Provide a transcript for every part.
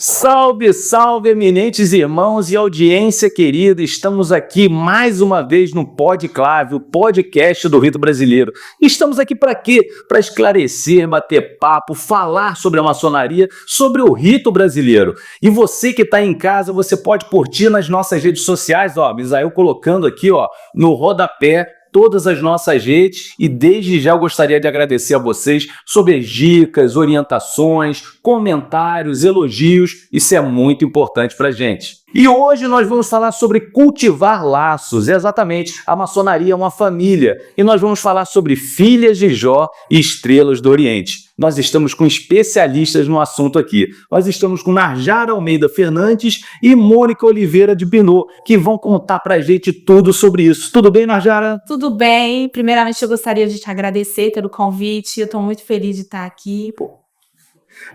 Salve, salve, eminentes irmãos e audiência querida! Estamos aqui mais uma vez no Podclave, o podcast do Rito Brasileiro. Estamos aqui para quê? Para esclarecer, bater papo, falar sobre a maçonaria, sobre o rito brasileiro. E você que está em casa, você pode curtir nas nossas redes sociais, Misael colocando aqui, no rodapé, todas as nossas redes, e desde já eu gostaria de agradecer a vocês sobre as dicas, orientações, comentários, elogios. Isso é muito importante para a gente. E hoje nós vamos falar sobre cultivar laços. Exatamente, a maçonaria é uma família e nós vamos falar sobre filhas de Jó e estrelas do Oriente. Nós estamos com especialistas no assunto aqui. Nós estamos com Narjara Almeida Fernandes e Mônica Oliveira de Binot, que vão contar pra gente tudo sobre isso. Tudo bem, Narjara? Tudo bem. Primeiramente, eu gostaria de te agradecer pelo convite. Eu estou muito feliz de estar aqui.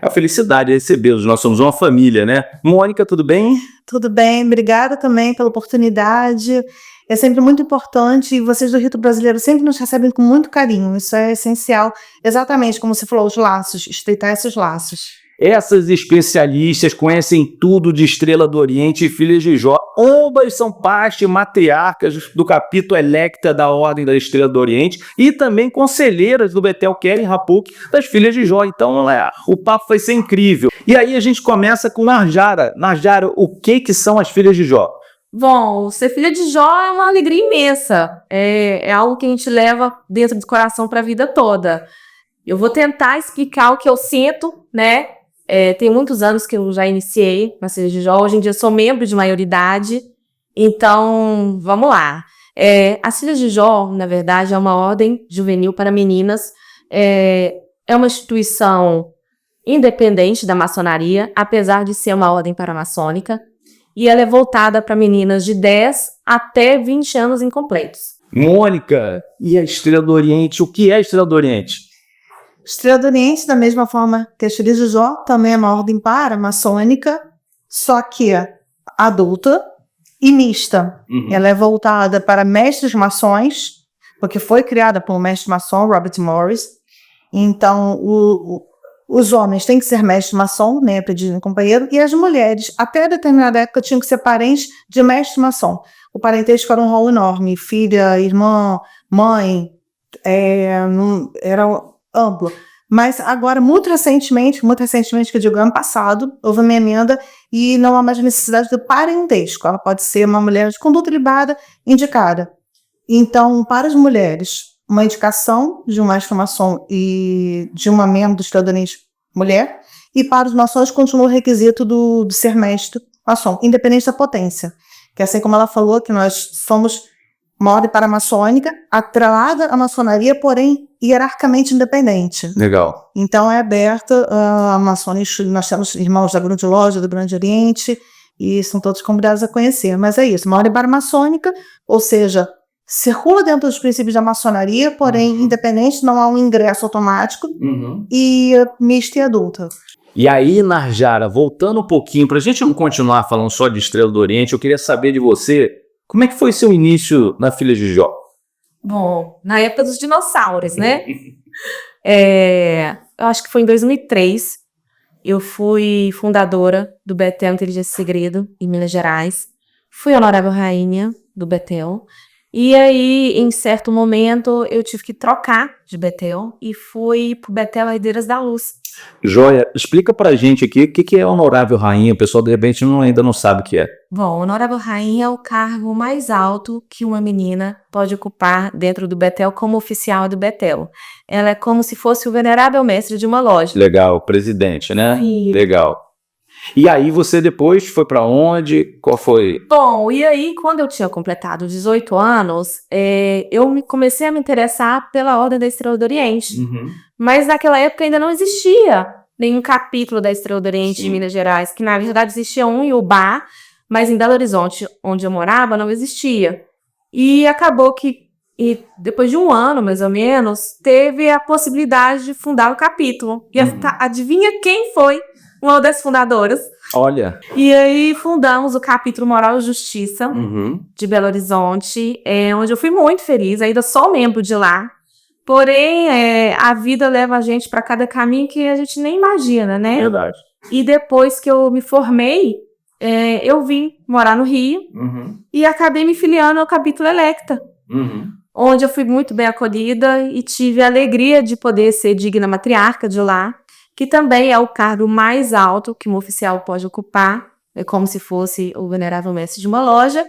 A felicidade é recebê-los. Nós somos uma família, né? Mônica, tudo bem? Tudo bem. Obrigada também pela oportunidade. É sempre muito importante e vocês do Rito Brasileiro sempre nos recebem com muito carinho. Isso é essencial. Exatamente como você falou, os laços, estreitar esses laços. Essas especialistas conhecem tudo de Estrela do Oriente e Filhas de Jó. Ambas são parte matriarcas do capítulo Electa da Ordem da Estrela do Oriente e também conselheiras do Betel Keren Hapuk das Filhas de Jó. Então, o papo vai ser incrível. E aí a gente começa com Narjara. Narjara, o que são as Filhas de Jó? Bom, ser filha de Jó é uma alegria imensa. É algo que a gente leva dentro do coração para a vida toda. Eu vou tentar explicar o que eu sinto, né? Tem muitos anos que eu já iniciei na Filha de Jó. Hoje em dia eu sou membro de maioridade. Então, vamos lá. As Filhas de Jó, na verdade, é uma ordem juvenil para meninas. É uma instituição independente da maçonaria, apesar de ser uma ordem paramaçônica. E ela é voltada para meninas de 10 até 20 anos incompletos. Mônica, e a Estrela do Oriente? O que é a Estrela do Oriente? Estrela do Oriente, da mesma forma que a Filhas de Jó, também é uma ordem paramaçônica, só que adulta e mista. Uhum. Ela é voltada para mestres maçons, porque foi criada por um mestre maçom, Robert Morris. Então, os homens têm que ser mestre maçom, né, aprendiz companheiro, e as mulheres, até determinada época, tinham que ser parentes de mestre maçom. O parentesco era um rol enorme, filha, irmã, mãe, era amplo. Mas agora, muito recentemente que eu digo ano passado, houve uma emenda e não há mais necessidade do parentesco. Ela pode ser uma mulher de conduta ilibada indicada. Então, para as mulheres, uma indicação de um mestre maçom e de uma membro do Estrela do Oriente mulher, e para os maçons continua o requisito do ser mestre maçom, independente da potência. Que assim como ela falou, que nós somos uma ordem paramaçônica, atrelada à maçonaria, porém hierarquicamente independente. Legal. Então é aberta a maçons, nós temos irmãos da Grande Loja, do Grande Oriente, e são todos convidados a conhecer. Mas é isso, uma ordem paramaçônica, ou seja, circula dentro dos princípios da maçonaria, porém independente, não há um ingresso automático, e mista e adulta. E aí, Narjara, voltando um pouquinho, para a gente não continuar falando só de Estrela do Oriente, eu queria saber de você, como é que foi seu início na Filha de Jó? Bom, na época dos dinossauros, né? Eu acho que foi em 2003. Eu fui fundadora do Betel Inteligência e Segredo, em Minas Gerais. Fui honorável rainha do Betel. E aí, em certo momento, eu tive que trocar de Betel e fui pro Betel Herdeiras da Luz. Joia, explica pra gente aqui o que é honorável rainha, o pessoal de repente ainda não sabe o que é. Bom, honorável rainha é o cargo mais alto que uma menina pode ocupar dentro do Betel como oficial do Betel. Ela é como se fosse o venerável mestre de uma loja. Legal, presidente, né? Sim. Legal. E aí você depois foi pra onde? Qual foi? Bom, e aí quando eu tinha completado 18 anos, eu comecei a me interessar pela Ordem da Estrela do Oriente. Mas naquela época ainda não existia nenhum capítulo da Estrela do Oriente de Minas Gerais, que na verdade existia um em Ubá, mas em Belo Horizonte, onde eu morava, não existia. E acabou que, depois de um ano, mais ou menos, teve a possibilidade de fundar o capítulo. E adivinha quem foi uma das fundadoras? Olha. E aí fundamos o capítulo Moral e Justiça de Belo Horizonte, onde eu fui muito feliz, ainda sou membro de lá. Porém, a vida leva a gente para cada caminho que a gente nem imagina, né? Verdade. E depois que eu me formei, eu vim morar no Rio e acabei me filiando ao capítulo Electa, onde eu fui muito bem acolhida e tive a alegria de poder ser digna matriarca de lá, que também é o cargo mais alto que um oficial pode ocupar, é como se fosse o venerável mestre de uma loja.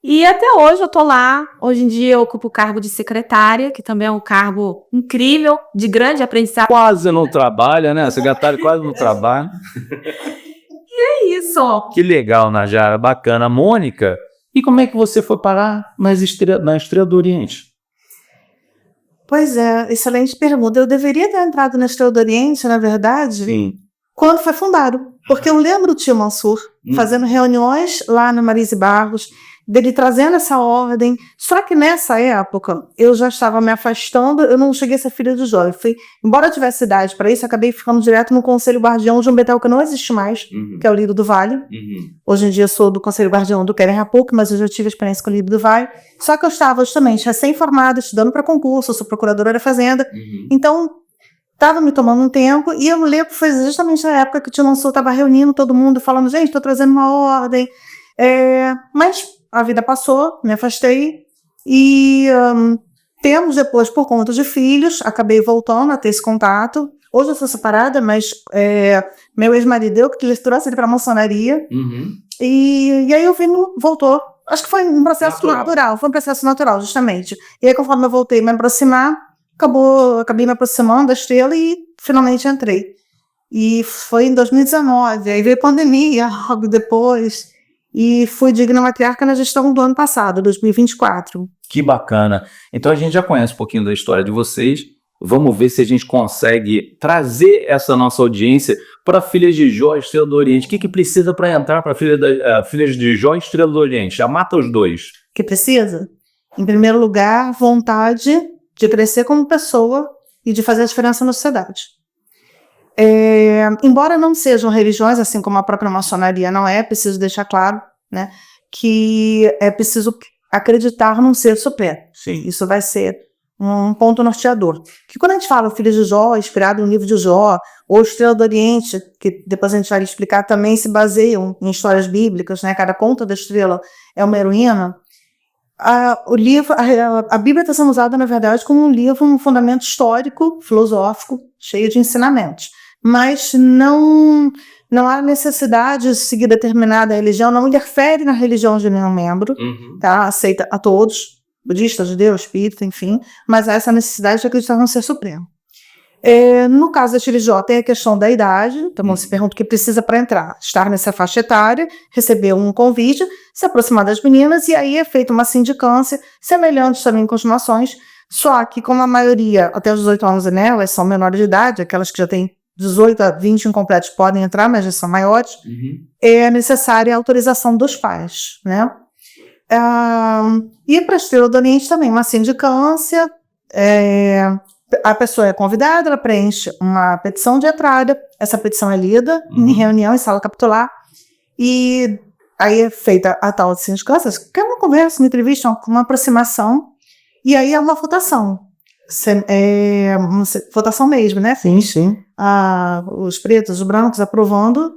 E até hoje eu tô lá. Hoje em dia eu ocupo o cargo de secretária, que também é um cargo incrível, de grande aprendizado. Quase não trabalha, né? Secretário quase não trabalha. É isso. Que legal, Najara, bacana. Mônica, e como é que você foi parar na Estrela do Oriente? Pois é, excelente pergunta. Eu deveria ter entrado na Estrela do Oriente, na verdade, Sim. quando foi fundado. Porque eu lembro o tio Mansur fazendo reuniões lá no Marise Barros, dele trazendo essa ordem. Só que nessa época, eu já estava me afastando, eu não cheguei a ser filha de Jó. Embora eu tivesse idade para isso, eu acabei ficando direto no Conselho Guardião de um Betel que não existe mais, que é o Lírio do Vale. Hoje em dia eu sou do Conselho Guardião do Keren Rapuk, mas eu já tive experiência com o Lírio do Vale. Só que eu estava justamente recém-formada, estudando para concurso, eu sou procuradora da Fazenda. Então, estava me tomando um tempo, e eu lembro que foi justamente na época que o tio Mansur estava reunindo todo mundo, falando, gente, estou trazendo uma ordem. Mas a vida passou, me afastei, e temos depois, por conta de filhos, acabei voltando a ter esse contato. Hoje eu sou separada, mas meu ex-marido, eu que trouxe ele para a maçonaria, e aí o Vino voltou. Acho que foi um processo natural, foi um processo natural, justamente. E aí, conforme eu voltei a me aproximar, acabei me aproximando da Estrela e finalmente entrei. E foi em 2019, aí veio a pandemia, logo depois, e fui digna matriarca na gestão do ano passado, 2024. Que bacana. Então a gente já conhece um pouquinho da história de vocês. Vamos ver se a gente consegue trazer essa nossa audiência para Filhas de Jó, Estrela do Oriente. O que precisa para entrar para Filhas de Jó, Estrela do Oriente? Já mata os dois. O que precisa? Em primeiro lugar, vontade de crescer como pessoa e de fazer a diferença na sociedade. Embora não sejam religiões, assim como a própria maçonaria não é, preciso deixar claro, né, que é preciso acreditar num ser supremo. Sim. Isso vai ser um ponto norteador. Que quando a gente fala Filhas de Jó, inspirado no livro de Jó, ou Estrela do Oriente, que depois a gente vai explicar, também se baseiam em histórias bíblicas, né, cada ponta da estrela é uma heroína. A Bíblia está sendo usada, na verdade, como um livro, um fundamento histórico, filosófico, cheio de ensinamentos. Mas não há necessidade de seguir determinada religião, não interfere na religião de nenhum membro, tá? Aceita a todos, budista, judeu, espírita, enfim, mas há essa necessidade de acreditar no ser supremo. No caso da Filhas de Jó, tem a questão da idade, então se pergunta o que precisa para entrar, estar nessa faixa etária, receber um convite, se aproximar das meninas, e aí é feita uma sindicância, semelhante também com as mações, só que como a maioria, até os 18 anos, né, elas são menores de idade, aquelas que já têm 18 a 20 incompletos podem entrar, mas já são maiores, é necessária a autorização dos pais, né? E para a Estrela do Oriente também, uma sindicância, a pessoa é convidada, ela preenche uma petição de entrada, essa petição é lida em reunião, em sala capitular, e aí é feita a tal de sindicância, que é uma conversa, uma entrevista, uma aproximação, e aí é uma votação. Uma votação mesmo, né? Sim. Os pretos, os brancos aprovando,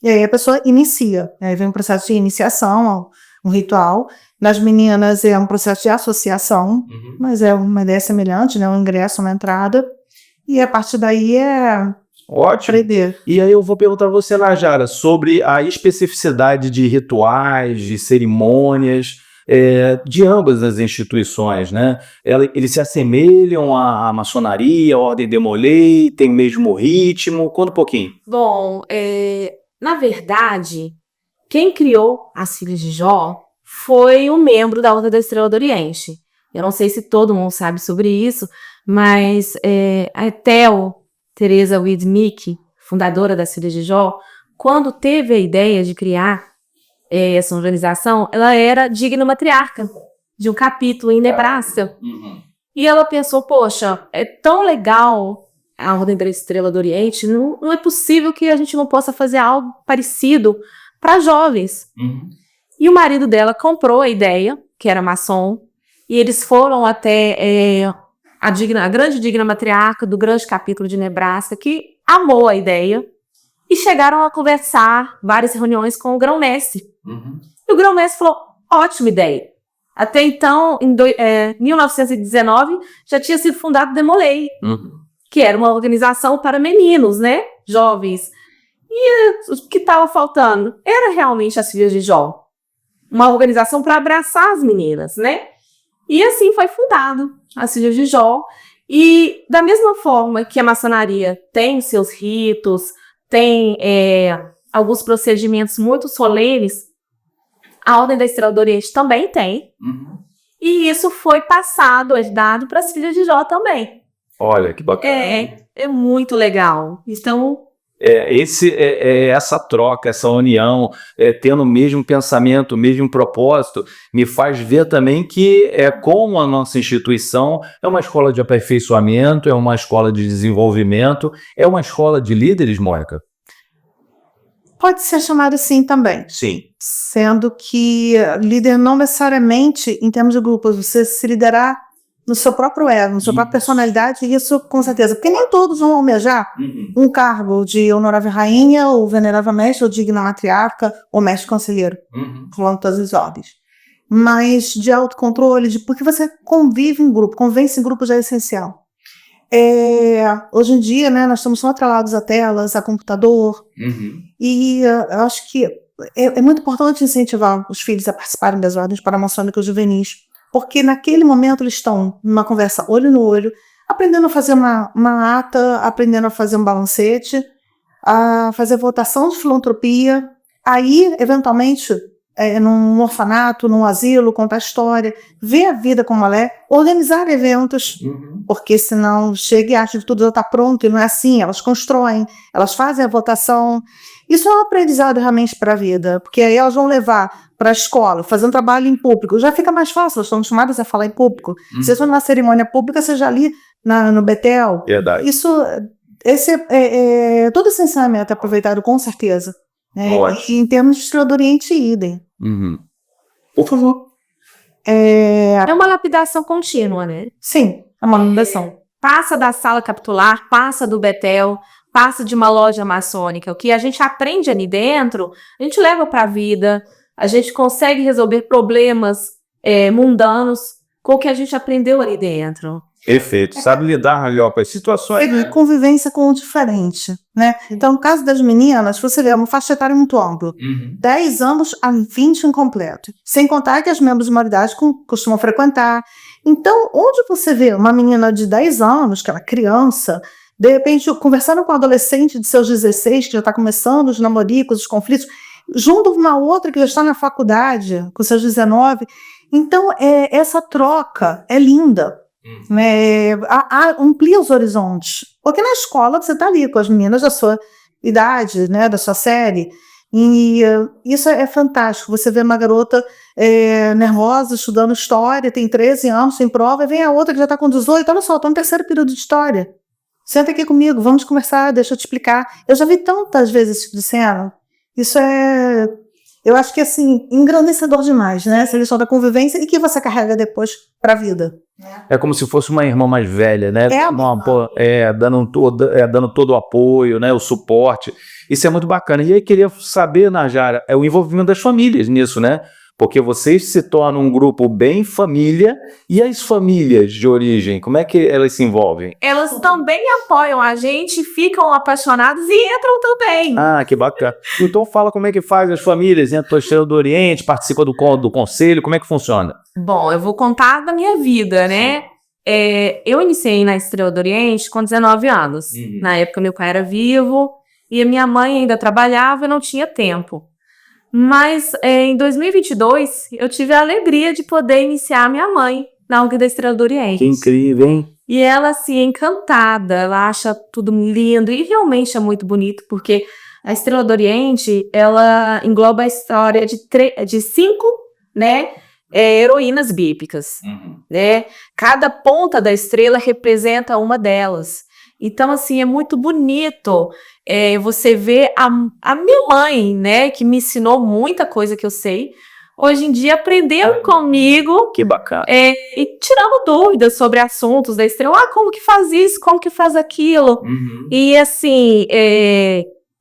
e aí a pessoa inicia, aí vem um processo de iniciação, um ritual. Nas meninas é um processo de associação, mas é uma ideia semelhante, né? Um ingresso, uma entrada, e a partir daí ótimo. Aprender. E aí eu vou perguntar a você, Najara, sobre a especificidade de rituais, de cerimônias, de ambas as instituições, né? Eles se assemelham à maçonaria, à Ordem de Molay, tem o mesmo ritmo? Conta um pouquinho. Bom, na verdade, quem criou as Filhas de Jó foi um membro da Ordem da Estrela do Oriente. Eu não sei se todo mundo sabe sobre isso, mas a Ethel Teresa Widmich, fundadora das Filhas de Jó, quando teve a ideia de criar essa organização, ela era digna matriarca de um capítulo em Nebraska. E ela pensou, poxa, é tão legal a Ordem da Estrela do Oriente, não é possível que a gente não possa fazer algo parecido para jovens. E o marido dela comprou a ideia, que era maçom, e eles foram até a grande digna matriarca do grande capítulo de Nebraska, que amou a ideia, e chegaram a conversar várias reuniões com o grão-mestre. E o grão-mestre falou, ótima ideia. Até então, em 1919, já tinha sido fundado o Demolei, que era uma organização para meninos, né? Jovens. E o que estava faltando era realmente as Filhas de Jó. Uma organização para abraçar as meninas, né? E assim foi fundado as Filhas de Jó. E da mesma forma que a maçonaria tem seus ritos, tem alguns procedimentos muito solenes, a Ordem da Estrela do Oriente também tem. E isso foi passado, dado para as Filhas de Jó também. Olha, que bacana. É muito legal. Então... essa troca, essa união, tendo o mesmo pensamento, o mesmo propósito, me faz ver também que como a nossa instituição é uma escola de aperfeiçoamento, é uma escola de desenvolvimento, é uma escola de líderes, Mônica? Pode ser chamado assim também. Sim. Sendo que líder não necessariamente, em termos de grupos, você se liderar no seu próprio ego, na sua própria personalidade, isso com certeza. Porque nem todos vão almejar um cargo de honorável rainha, ou venerável mestre, ou digna matriarca, ou mestre conselheiro, falando todas as ordens. Mas de autocontrole, porque você convive em grupo, convivência em grupo já é essencial. Hoje em dia, né, nós estamos só atrelados a telas, a computador, e eu acho que é muito importante incentivar os filhos a participarem das ordens paramaçônicas juvenis, porque naquele momento eles estão numa conversa olho no olho, aprendendo a fazer uma ata, aprendendo a fazer um balancete, a fazer votação de filantropia, aí, eventualmente, num orfanato, num asilo, contar história, ver a vida como ela é, organizar eventos, porque senão chega e acha que tudo já está pronto, e não é assim, elas constroem, elas fazem a votação. Isso é um aprendizado realmente para a vida, porque aí elas vão levar para a escola, fazer um trabalho em público, já fica mais fácil, elas estão acostumadas a falar em público. Se você for numa cerimônia pública, seja ali no Betel. Verdade. Todo esse ensinamento é aproveitado com certeza. E em termos de Estrela do Oriente, idem. Por favor. É uma lapidação contínua, né? Sim, é uma lapidação. Passa da sala capitular, passa do Betel, passa de uma loja maçônica. O que a gente aprende ali dentro, a gente leva para a vida, a gente consegue resolver problemas mundanos com o que a gente aprendeu ali dentro. Perfeito. Sabe lidar melhor com as situações. Convivência com o diferente, né? Então, no caso das meninas, você vê, é uma faixa etária muito ampla. 10 anos a 20 incompleto. Sem contar que as membros de maioridade costumam frequentar. Então, onde você vê uma menina de 10 anos, que ela é criança, de repente, conversando com um adolescente de seus 16, que já está começando os namoricos, os conflitos, junto com uma outra que já está na faculdade, com seus 19. Então, essa troca é linda. Amplia os horizontes. Porque na escola você está ali com as meninas da sua idade, né, da sua série. E isso é fantástico. Você vê uma garota nervosa, estudando história, tem 13 anos, sem prova, e vem a outra que já está com 18. Olha só, estou no terceiro período de história. Senta aqui comigo, vamos conversar, deixa eu te explicar. Eu já vi tantas vezes esse tipo de cena. Isso eu acho que, assim, engrandecedor demais, né? Essa lição da convivência e que você carrega depois para a vida. É como se fosse uma irmã mais velha, né? Dando todo o apoio, né? O suporte. Isso é muito bacana. E aí queria saber, Najara, o envolvimento das famílias nisso, né? Porque vocês se tornam um grupo bem família, e as famílias de origem, como é que elas se envolvem? Elas também apoiam a gente, ficam apaixonadas e entram também. Ah, que bacana. Então fala como é que faz as famílias, entram para a Estrela do Oriente, participa do conselho, como é que funciona? Bom, eu vou contar da minha vida, né? Eu iniciei na Estrela do Oriente com 19 anos. Na época meu pai era vivo e a minha mãe ainda trabalhava e não tinha tempo. Mas em 2022, eu tive a alegria de poder iniciar minha mãe na Ordem da Estrela do Oriente. Que incrível, hein? E ela, assim, encantada, ela acha tudo lindo e realmente é muito bonito, porque a Estrela do Oriente, ela engloba a história de 5, né, heroínas bíblicas, né? Cada ponta da estrela representa uma delas. Então, assim, é muito bonito você ver a minha mãe, né, que me ensinou muita coisa que eu sei, hoje em dia aprendeu comigo. Que bacana. E tirando dúvidas sobre assuntos da estrela. Como que faz isso? Como que faz aquilo? E, assim,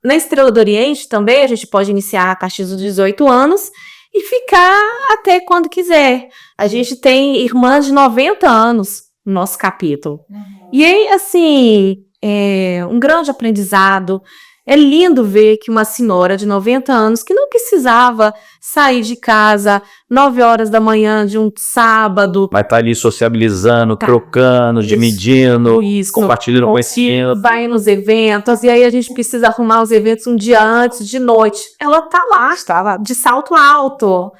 na Estrela do Oriente também a gente pode iniciar a partir dos 18 anos e ficar até quando quiser. A gente tem irmãs de 90 anos no nosso capítulo. E aí, assim, é um grande aprendizado. É lindo ver que uma senhora de 90 anos, que não precisava sair de casa 9 horas da manhã de um sábado. Vai estar ali sociabilizando, trocando, dividindo, compartilhando conhecimento. Vai nos eventos, e aí a gente precisa arrumar os eventos um dia antes, de noite. Ela tá lá, estava de salto alto.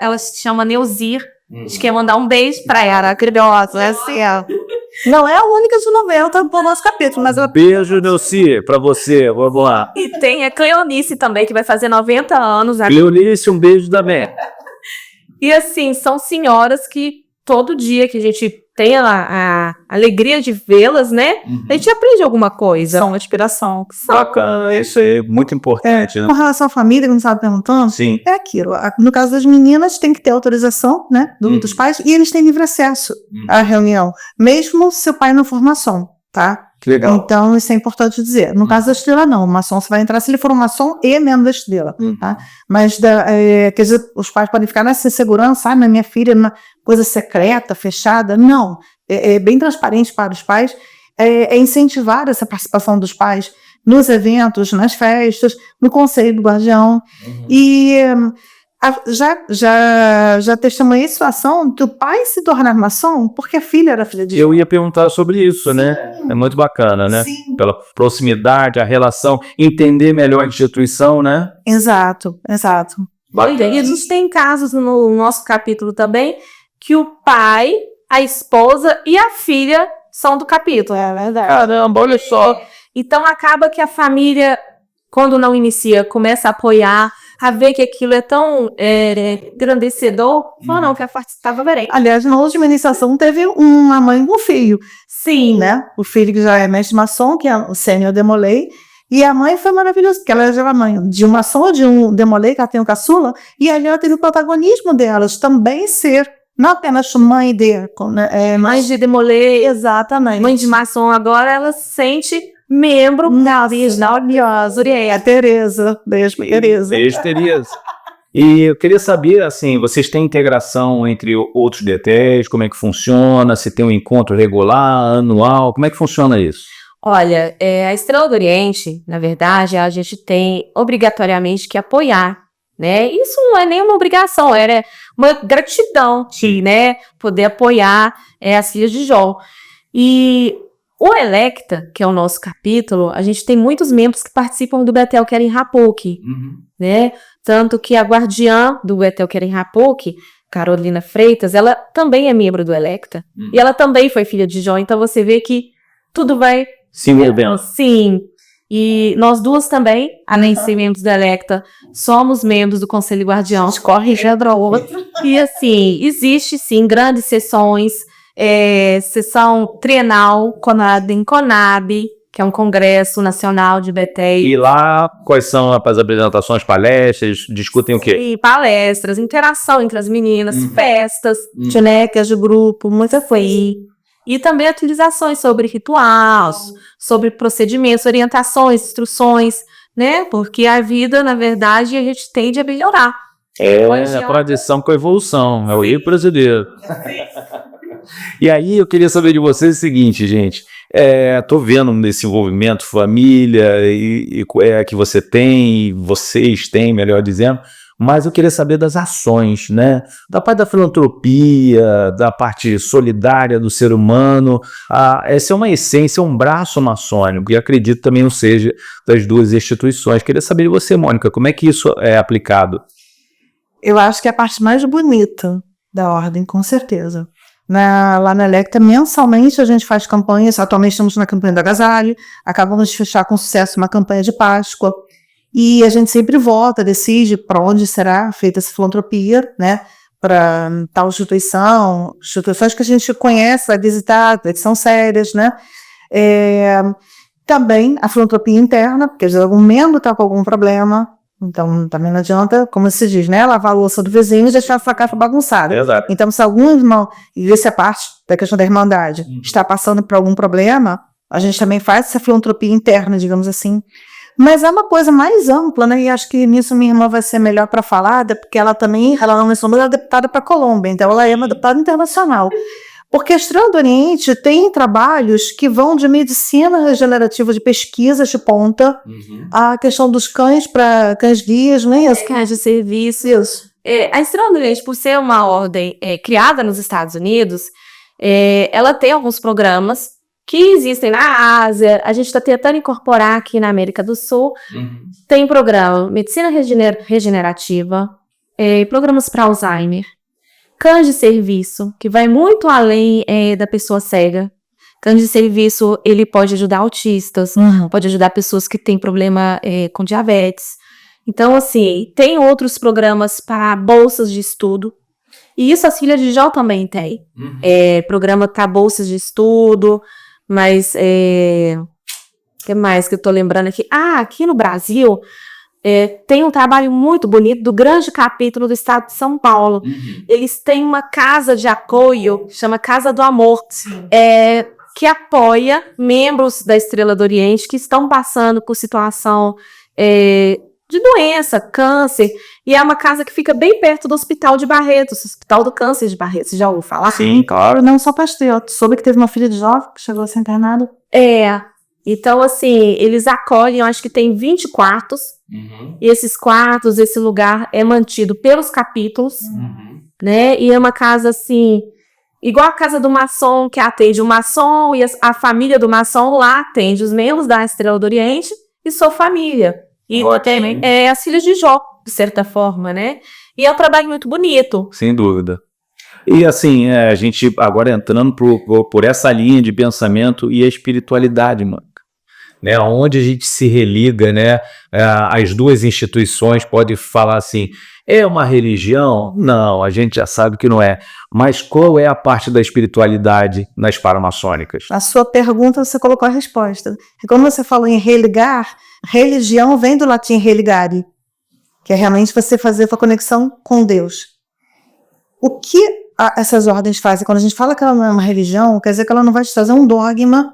Ela se chama Neuzir. A gente quer mandar um beijo pra ela, maravilhosa, né? Assim, não é a única de 90 do nosso capítulo, mas ela... Beijo, Neuci, pra você, vamos lá. E tem a Cleonice também, que vai fazer 90 anos. Cleonice, um beijo também. E assim, são senhoras que todo dia que a gente tem a alegria de vê-las, né? A gente aprende alguma coisa. São uma inspiração. Bacana, isso aí é muito importante, né? Com relação à família, como você estava perguntando, Sim. é aquilo. No caso das meninas, tem que ter autorização, né, dos pais, e eles têm livre acesso à reunião, mesmo se o pai não for maçom, tá? Que legal. Então, isso é importante dizer. No caso da Estrela, não. O maçom você vai entrar se ele for um maçom e membro da Estrela. Tá? Mas, quer dizer, os pais podem ficar nessa insegurança, mas minha filha é uma coisa secreta, fechada. Não. É bem transparente para os pais. É incentivar essa participação dos pais nos eventos, nas festas, no conselho do guardião. E já testemunhei situação do pai se tornar maçom porque a filha era filha de Jó. Eu ia perguntar sobre isso, né? É muito bacana, né? Sim. Pela proximidade, a relação, entender melhor a instituição, né? Exato. E a gente tem casos no nosso capítulo também que o pai, a esposa e a filha são do capítulo. É verdade. Caramba, olha só. Então acaba que a família, quando não inicia, começa a apoiar, a ver que aquilo é tão engrandecedor. Não, quer participar, verei. Aliás, na última iniciação teve uma mãe com um filho. Sim. Né? O filho que já é mestre maçom, que é o Sênior Demolei. E a mãe foi maravilhosa, porque ela já era mãe de um maçom ou de um Demolei, que ela tem um caçula, e ali ela teve o protagonismo delas, também ser, não apenas mãe mãe de Demolei, exatamente. Mãe de maçom, agora ela se sente membro da a Tereza. Beijo, Tereza. Beijo, Tereza. E eu queria saber, assim, vocês têm integração entre outros DTs, como é que funciona, se tem um encontro regular, anual, como é que funciona isso? Olha, a Estrela do Oriente, na verdade, a gente tem obrigatoriamente que apoiar, né? Isso não é nenhuma obrigação, era uma gratidão de, né, poder apoiar as filhas de Jó. E o Electa, que é o nosso capítulo, a gente tem muitos membros que participam do Betel Keren Hapuk, né? Tanto que a guardiã do Betel Keren Hapuk, Carolina Freitas, ela também é membro do Electa. E ela também foi filha de Jó, então você vê que tudo vai se envolvendo. Sim. E nós duas também, além de ser membros do Electa, somos membros do Conselho Guardião. Corre já para outra. E assim, existe sim grandes sessões, sessão trienal em Conab, que é um congresso nacional de Betel. E lá, quais são as apresentações, palestras, discutem o quê? Sim, palestras, interação entre as meninas, festas, genecas de grupo, muita coisa. E também atualizações sobre rituais, sobre procedimentos, orientações, instruções, né? Porque a vida, na verdade, a gente tende a melhorar. A tradição com a evolução, é o rio brasileiro. E aí eu queria saber de vocês o seguinte, gente. Tô vendo esse envolvimento família que você tem, vocês têm, melhor dizendo. Mas eu queria saber das ações, né? Da parte da filantropia, da parte solidária do ser humano. Essa é uma essência, um braço maçônico, e acredito também não seja das duas instituições. Queria saber de você, Mônica, como é que isso é aplicado? Eu acho que é a parte mais bonita da ordem, com certeza. Lá na Electa, mensalmente a gente faz campanhas. Atualmente estamos na campanha do agasalho, acabamos de fechar com sucesso uma campanha de Páscoa. E a gente sempre vota, decide para onde será feita essa filantropia, né? Para tal instituições que a gente conhece, vai visitar, que são sérias, né? Também a filantropia interna, porque às vezes algum membro está com algum problema, então também não adianta, como se diz, né? Lavar a louça do vizinho e deixar a sua casa bagunçada. Exato. Então, se algum irmão, e essa é a parte da questão da irmandade, está passando por algum problema, a gente também faz essa filantropia interna, digamos assim. Mas é uma coisa mais ampla, né? E acho que nisso minha irmã vai ser melhor para falar, porque ela não é só uma deputada para a Colômbia, então ela é uma deputada internacional. Porque a Estrela do Oriente tem trabalhos que vão de medicina regenerativa, de pesquisas de ponta, a questão dos cães para cães guias, não é isso? Cães de serviço. A Estrela do Oriente, por ser uma ordem criada nos Estados Unidos, ela tem alguns programas que existem na Ásia, a gente está tentando incorporar aqui na América do Sul. Tem programa Medicina Regenerativa, programas para Alzheimer, cães de serviço, que vai muito além da pessoa cega. Cães de serviço, ele pode ajudar autistas, pode ajudar pessoas que têm problema com diabetes. Então, assim, tem outros programas para bolsas de estudo. E isso as filhas de Jó também tem. Programa para bolsas de estudo, mas o que mais que eu tô lembrando aqui? Aqui no Brasil tem um trabalho muito bonito do grande capítulo do estado de São Paulo. Eles têm uma casa de apoio, chama Casa do Amor, que apoia membros da Estrela do Oriente que estão passando por situação de doença, câncer, e é uma casa que fica bem perto do Hospital de Barretos, Hospital do Câncer de Barretos. Você já ouviu falar? Sim, claro. Não só pastor. Soube que teve uma filha de jovem que chegou a ser internada. Então, assim, eles acolhem, eu acho que tem 20 quartos, e esses quartos, esse lugar é mantido pelos capítulos, né, e é uma casa, assim, igual a casa do maçom, que atende o maçom, e a família do maçom lá atende os membros da Estrela do Oriente e sua família. E também as filhas de Jó, de certa forma, né, e é um trabalho muito bonito. Sem dúvida. E assim, a gente agora entrando por essa linha de pensamento e a espiritualidade, mano. Né, onde a gente se religa, né, as duas instituições podem falar assim, é uma religião? Não, a gente já sabe que não é. Mas qual é a parte da espiritualidade nas paramaçônicas? A sua pergunta, você colocou a resposta. E quando você falou em religar, religião vem do latim religare, que é realmente você fazer a conexão com Deus. O que essas ordens fazem? Quando a gente fala que ela não é uma religião, quer dizer que ela não vai te trazer um dogma,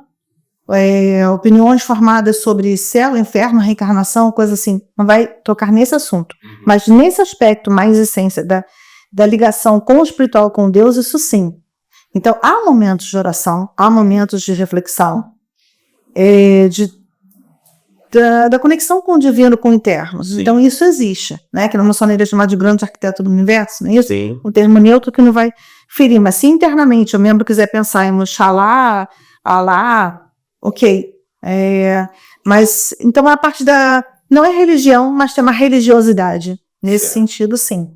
opiniões formadas sobre céu, inferno, reencarnação, coisa assim. Não vai tocar nesse assunto. Mas nesse aspecto mais essência da ligação com o espiritual, com Deus, isso sim. Então, há momentos de oração, há momentos de reflexão, da conexão com o divino, com o interno. Sim. Então, isso existe, né? Que na maçonaria é chamado de grande arquiteto do universo, não é isso? Sim. Um termo neutro que não vai ferir. Mas se internamente o membro quiser pensar em Oxalá, Alá, ok. Mas, então, a parte não é religião, mas tem uma religiosidade. Nesse sentido, sim.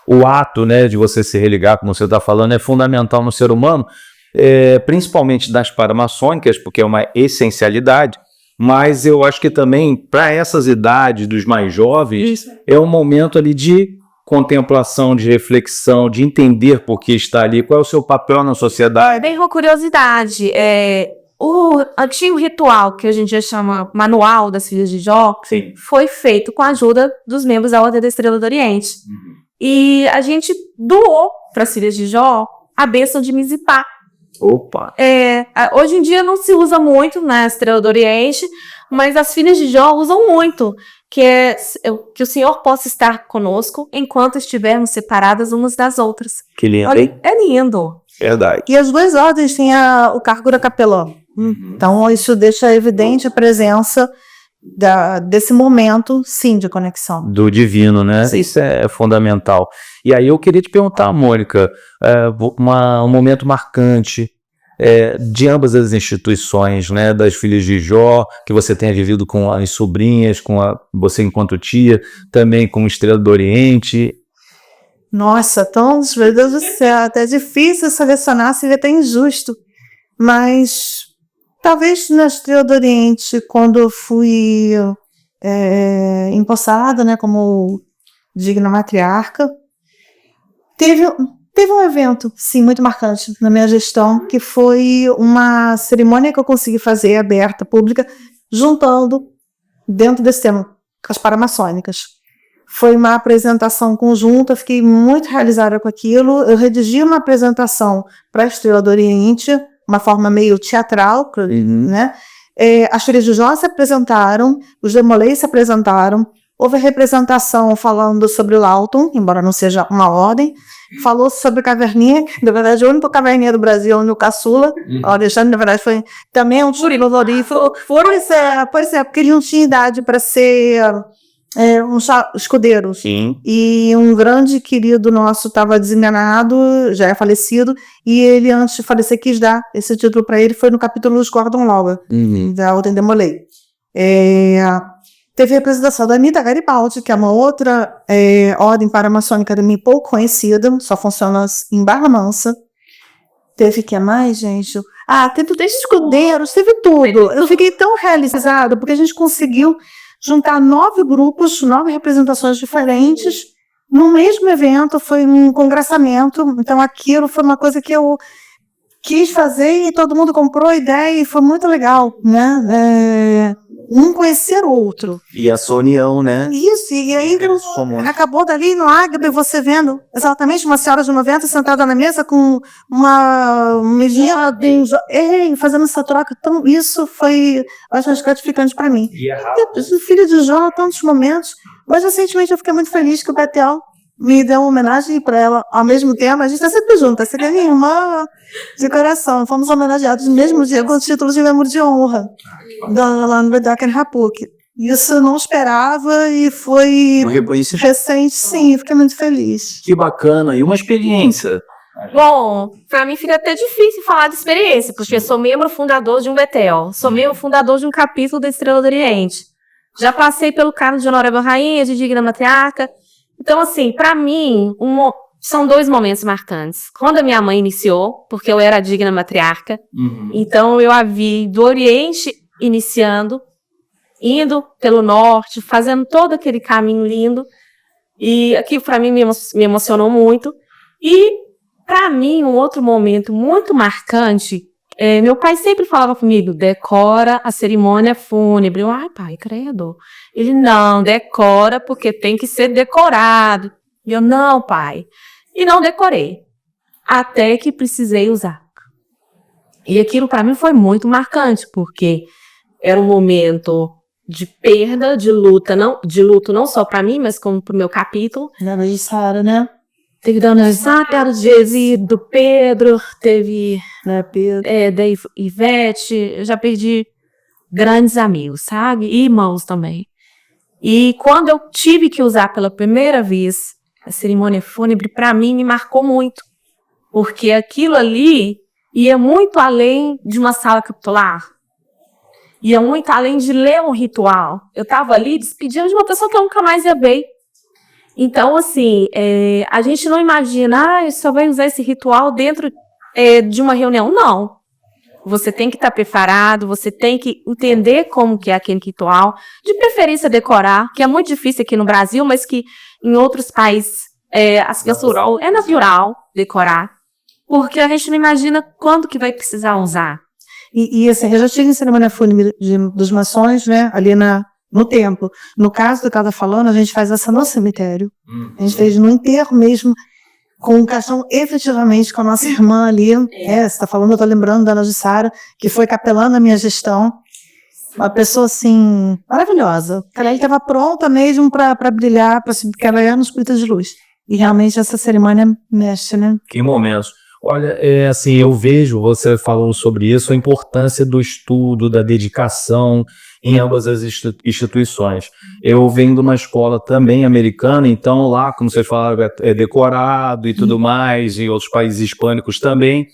O ato, né, de você se religar, como você está falando, é fundamental no ser humano, principalmente das paramaçônicas, porque é uma essencialidade, mas eu acho que também, para essas idades dos mais jovens, é um momento ali de contemplação, de reflexão, de entender por que está ali, qual é o seu papel na sociedade. Bem uma curiosidade, o antigo ritual, que a gente já chama Manual das Filhas de Jó, Sim. foi feito com a ajuda dos membros da Ordem da Estrela do Oriente. E a gente doou para as Filhas de Jó a bênção de Mizipá. Opa! Hoje em dia não se usa muito na Estrela do Oriente, mas as Filhas de Jó usam muito, que o Senhor possa estar conosco enquanto estivermos separadas umas das outras. Que lindo, olha, hein? É lindo. Verdade. E as duas ordens têm o cargo da capelã. Então, isso deixa evidente a presença desse momento, sim, de conexão. Do divino, né? Sim. Isso é fundamental. E aí eu queria te perguntar, Mônica, um momento marcante de ambas as instituições, né? Das Filhas de Jó, que você tenha vivido com as sobrinhas, você enquanto tia, também com Estrela do Oriente. Nossa, meu Deus do céu, até difícil selecionar, seria até injusto. Mas talvez na Estrela do Oriente, quando eu fui empossada, né, como digna matriarca, teve um evento, sim, muito marcante na minha gestão, que foi uma cerimônia que eu consegui fazer, aberta, pública, juntando, dentro desse tema, as paramaçônicas. Foi uma apresentação conjunta, fiquei muito realizada com aquilo. Eu redigi uma apresentação para a Estrela do Oriente, uma forma meio teatral, né? As filhas de Jó se apresentaram, os Demolay se apresentaram, houve representação falando sobre o Lawton, embora não seja uma ordem, falou sobre Caverninha, que na verdade o único Caverninha do Brasil, o Caçula, o Alexandre, na verdade, foi também um tiro honorífico. Pois é, porque ele não tinha idade para ser um escudeiro. Sim. E um grande querido nosso estava desenganado, já é falecido, e ele, antes de falecer, quis dar esse título para ele, foi no capítulo dos Gordon Law, da Ordem Demolay. Teve a representação da Anita Garibaldi, que é uma outra ordem paramaçônica também pouco conhecida, só funciona em Barra Mansa. Teve que mais, gente? Teve escudeiros, teve tudo. Eu fiquei tão realizada, porque a gente conseguiu juntar 9 grupos, 9 representações diferentes, no mesmo evento, foi um congressamento, então aquilo foi uma coisa que eu quis fazer e todo mundo comprou a ideia e foi muito legal, né? Um conhecer o outro. E essa união, né? Isso, e aí acabou dali no Ágape, você vendo exatamente uma senhora de 90 sentada na mesa com uma menina fazendo essa troca. Então, isso foi bastante gratificante para mim. Filha de Jó, tantos momentos. Mas, recentemente, eu fiquei muito feliz que o Betel me deu uma homenagem para ela ao mesmo tempo. A gente está sempre junto, você é minha irmã de coração. Fomos homenageados no mesmo dia com o título de membro de honra lá no Bedaken Rapuk. Isso eu não esperava e foi recente, sim, fiquei muito feliz. Que bacana, e uma experiência? Bom, para mim fica até difícil falar de experiência, porque eu sou membro fundador de um Betel, sou membro fundador de um capítulo da Estrela do Oriente. Já passei pelo cargo de Honorável Rainha, de Digna Matriarca. Então, assim, para mim, são 2 momentos marcantes. Quando a minha mãe iniciou, porque eu era digna matriarca, então eu a vi do Oriente iniciando, indo pelo Norte, fazendo todo aquele caminho lindo, e aquilo para mim me emocionou muito. E, para mim, um outro momento muito marcante, meu pai sempre falava comigo, decora a cerimônia fúnebre. Eu, ai, pai, credo. Ele, não, decora porque tem que ser decorado. E eu, não, pai. E não decorei. Até que precisei usar. E aquilo para mim foi muito marcante, porque era um momento de perda, de luto não só para mim, mas como para o meu capítulo. Dona de Sara, né? Teve Dona Sara, do Pedro, teve da Ivete, eu já perdi grandes amigos, sabe? E irmãos também. E quando eu tive que usar pela primeira vez a cerimônia fúnebre, para mim me marcou muito, porque aquilo ali ia muito além de uma sala capitular, ia muito além de ler um ritual. Eu estava ali despedindo de uma pessoa que eu nunca mais ia ver. Então, assim, a gente não imagina, só vai usar esse ritual dentro de uma reunião. Não. Você tem que estar preparado, você tem que entender como que é aquele ritual, de preferência decorar, que é muito difícil aqui no Brasil, mas que em outros países é natural decorar, porque a gente não imagina quando que vai precisar usar. E assim, eu já tive em cerimônia fúnebre dos maçons, né, ali no templo. No caso do que ela está falando, a gente faz essa no cemitério. A gente fez no enterro mesmo, com o caixão efetivamente com a nossa irmã ali. Você está falando, eu estou lembrando da Ana de Sara, que foi capelã da minha gestão. Uma pessoa, assim, maravilhosa. Ela estava pronta mesmo para brilhar, porque ela é no espírito de luz. E realmente essa cerimônia mexe, né? Que momentos. Olha, assim, eu vejo, você falando sobre isso, a importância do estudo, da dedicação em ambas as instituições. Eu venho de uma escola também americana, então lá, como vocês falaram, é decorado e tudo mais, em outros países hispânicos também.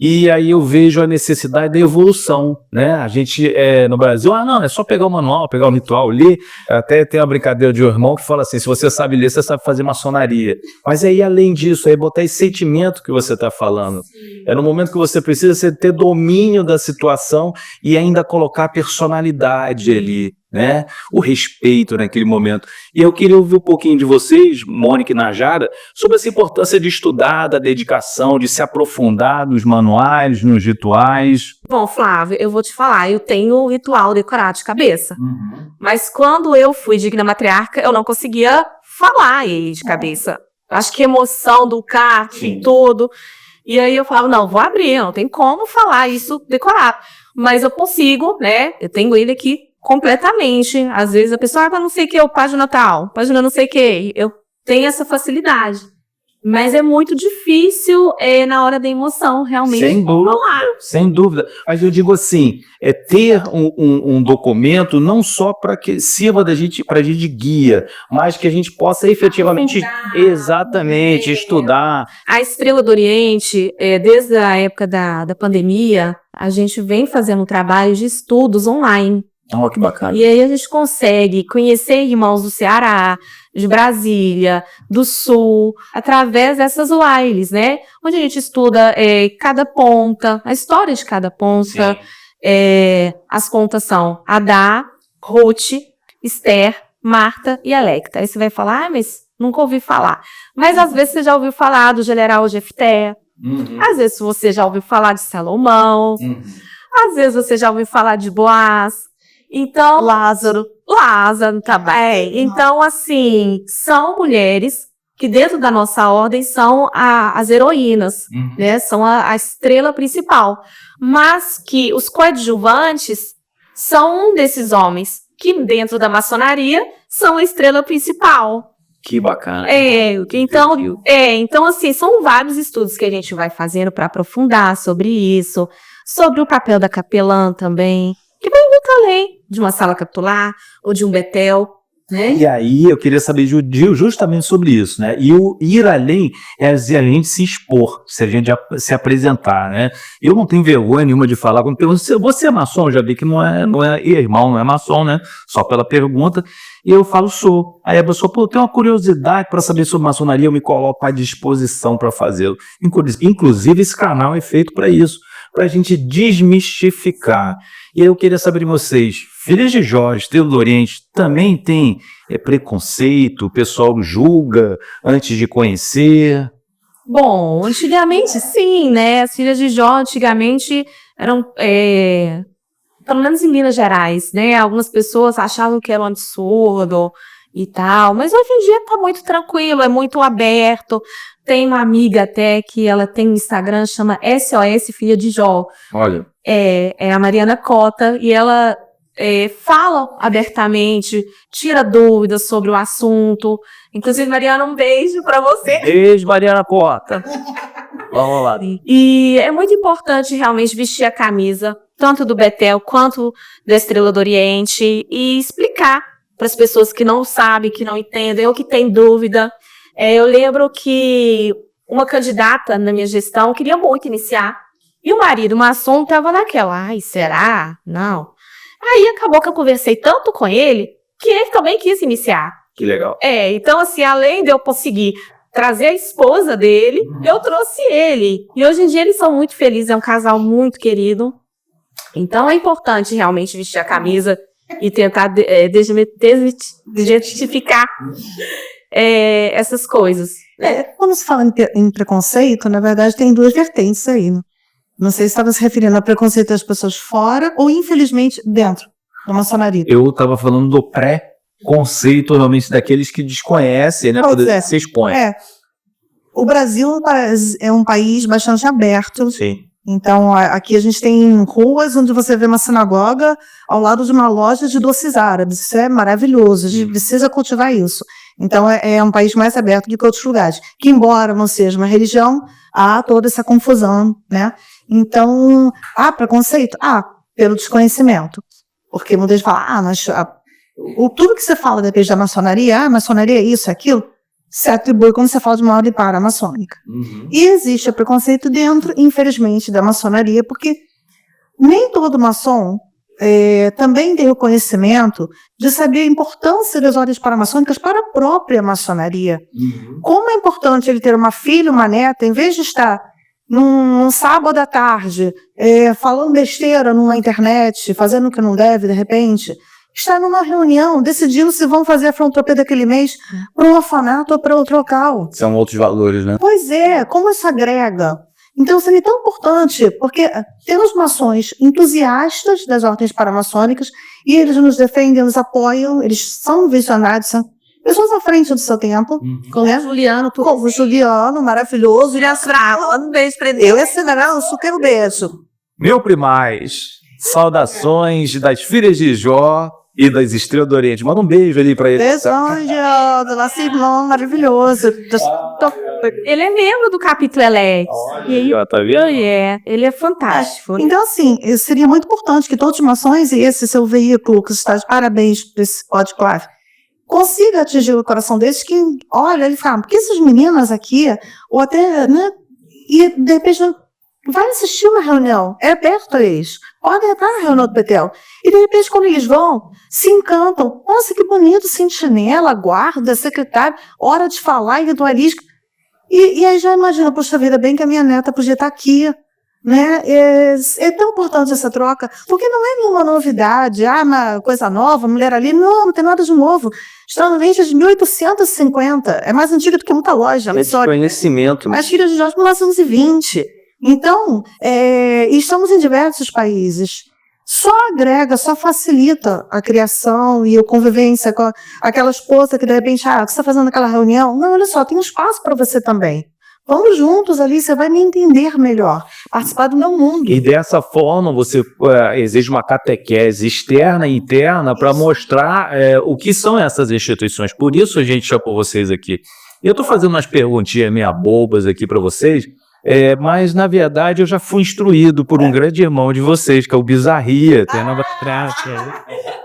E aí eu vejo a necessidade da evolução, né? A gente, no Brasil, não, é só pegar o manual, pegar o ritual, ler. Até tem uma brincadeira de um irmão que fala assim, se você sabe ler, você sabe fazer maçonaria. Mas aí, além disso, aí botar esse sentimento que você está falando. É no momento que você precisa ter domínio da situação e ainda colocar a personalidade ali, né? O respeito naquele momento. E eu queria ouvir um pouquinho de vocês, Mônica e Najara, sobre essa importância de estudar, da dedicação, de se aprofundar nos manuais, nos rituais. Bom, Flávio, eu vou te falar, eu tenho o ritual decorado de cabeça. Mas quando eu fui digna matriarca, eu não conseguia falar ele de cabeça. Acho que a emoção do kart e tudo. E aí eu falo, não, vou abrir, não tem como falar isso decorado. Mas eu consigo, né? Eu tenho ele aqui completamente. Às vezes a pessoa, não sei o que, página tal, página não sei o que. Eu tenho essa facilidade. Mas é muito difícil na hora da emoção, realmente. Sem dúvida, sem dúvida. Mas eu digo assim, ter um documento não só para que sirva da gente, para a gente de guia, mas que a gente possa efetivamente, exatamente, estudar. A Estrela do Oriente, desde a época da pandemia, a gente vem fazendo um trabalho de estudos online. Oh, que bacana. E aí a gente consegue conhecer irmãos do Ceará, de Brasília, do Sul, através dessas lives, né? Onde a gente estuda cada ponta, a história de cada ponta. As contas são Adá, Ruth, Esther, Marta e Electa. Aí você vai falar, mas nunca ouvi falar. Mas às vezes você já ouviu falar do general Jefté, às vezes você já ouviu falar de Salomão, às vezes você já ouviu falar de Boaz. Então, Lázaro também. Então, assim, são mulheres que dentro da nossa ordem são as heroínas, né? São a estrela principal. Mas que os coadjuvantes são um desses homens que dentro da maçonaria são a estrela principal. Que bacana. Então, assim, são vários estudos que a gente vai fazendo para aprofundar sobre isso, sobre o papel da capelã também, que vai muito além de uma sala capitular ou de um betel, né? E aí eu queria saber justamente sobre isso, né? E o ir além é a gente se expor, se a gente se apresentar, né? Eu não tenho vergonha nenhuma de falar, quando perguntam, você é maçom? Eu já vi que não é irmão, não é maçom, né? Só pela pergunta. E eu falo, sou. Aí a pessoa, eu tenho uma curiosidade para saber sobre maçonaria, eu me coloco à disposição para fazê-lo. Inclusive, esse canal é feito para isso, para a gente desmistificar. E aí eu queria saber de vocês, Filhas de Jó, Estrela do Oriente, também tem preconceito, o pessoal julga antes de conhecer? Bom, antigamente sim, né? As Filhas de Jó antigamente eram, pelo menos em Minas Gerais, né? Algumas pessoas achavam que era um absurdo e tal, mas hoje em dia tá muito tranquilo, é muito aberto. Tem uma amiga até que ela tem um Instagram, chama SOS Filha de Jó. Olha. É a Mariana Cota, e ela fala abertamente, tira dúvidas sobre o assunto. Inclusive, Mariana, um beijo para você. Beijo, Mariana Cota. Vamos lá. E é muito importante realmente vestir a camisa, tanto do Betel quanto da Estrela do Oriente, e explicar para as pessoas que não sabem, que não entendem, ou que têm dúvida. Eu lembro que uma candidata na minha gestão queria muito iniciar, e o marido maçom estava naquela, será? Não. Aí acabou que eu conversei tanto com ele, que ele também quis iniciar. Que legal. Então assim, além de eu conseguir trazer a esposa dele, eu trouxe ele. E hoje em dia eles são muito felizes, é um casal muito querido. Então é importante realmente vestir a camisa e tentar desmistificar essas coisas. Quando se fala em preconceito, na verdade tem duas vertentes aí, né? Não sei se estava se referindo a preconceito das pessoas fora ou, infelizmente, dentro da maçonaria. Eu estava falando do pré-conceito, realmente, daqueles que desconhecem, né? Quando se expõe. O Brasil é um país bastante aberto. Sim. Então, aqui a gente tem ruas onde você vê uma sinagoga ao lado de uma loja de doces árabes. Isso é maravilhoso, a gente precisa cultivar isso. Então, é um país mais aberto do que outros lugares. Que, embora não seja uma religião, há toda essa confusão, né? Então, há preconceito? Pelo desconhecimento. Porque muita gente fala, tudo que você fala depois da maçonaria, maçonaria é isso, é aquilo, se atribui quando você fala de uma ordem para-maçônica. E existe o preconceito dentro, infelizmente, da maçonaria, porque nem todo maçom também tem o conhecimento de saber a importância das ordens para-maçônicas para a própria maçonaria. Como é importante ele ter uma filha, uma neta, em vez de estar num sábado à tarde, falando besteira numa internet, fazendo o que não deve, de repente, estar numa reunião, decidindo se vão fazer a filantropia daquele mês para um orfanato ou para outro local. São outros valores, né? Pois é, como isso agrega? Então seria tão importante, porque temos maçons entusiastas das ordens paramaçônicas, e eles nos defendem, nos apoiam, eles são visionários, pessoas à frente do seu tempo, Como né? Juliano, tu Como o Juliano, maravilhoso, ele um beijo pra ele. eu ia assinar um super beijo. Meu primaz, saudações das filhas de Jó e das estrelas do Oriente. Manda um beijo ali pra ele. Beijão, do nosso irmão maravilhoso. Ele é membro do capítulo Elect. E aí, ó, tá vendo? Ele é fantástico. Então, assim, seria muito importante que todas as mações, e esse seu veículo, que está de parabéns para esse podcast, consiga atingir o coração desses que, olha, ele fala, porque essas meninas aqui, ou até, né, e de repente, vai assistir uma reunião, é aberto a eles, podem entrar na reunião do Betel, e de repente, quando eles vão, se encantam, nossa, que bonito, sentinela, guarda, secretário, hora de falar, ritualística, e aí já imagina, poxa vida, bem que a minha neta podia estar aqui, né? É tão importante essa troca, porque não é nenhuma novidade, uma coisa nova, mulher ali, não tem nada de novo. Extremamente de 1850, é mais antiga do que muita loja. Esse conhecimento. As filhas de Jorge, 1920. Então, estamos em diversos países. Só agrega, só facilita a criação e a convivência com aquela esposa que de repente, o que você está fazendo naquela reunião? Não, olha só, tem um espaço para você também. Vamos juntos ali, você vai me entender melhor, participar do meu mundo. E dessa forma você exige uma catequese externa e interna para mostrar o que são essas instituições. Por isso a gente chamou vocês aqui. Eu estou fazendo umas perguntinhas meio bobas aqui para vocês, mas na verdade eu já fui instruído por um grande irmão de vocês, que é o Bizarria. Tem a nova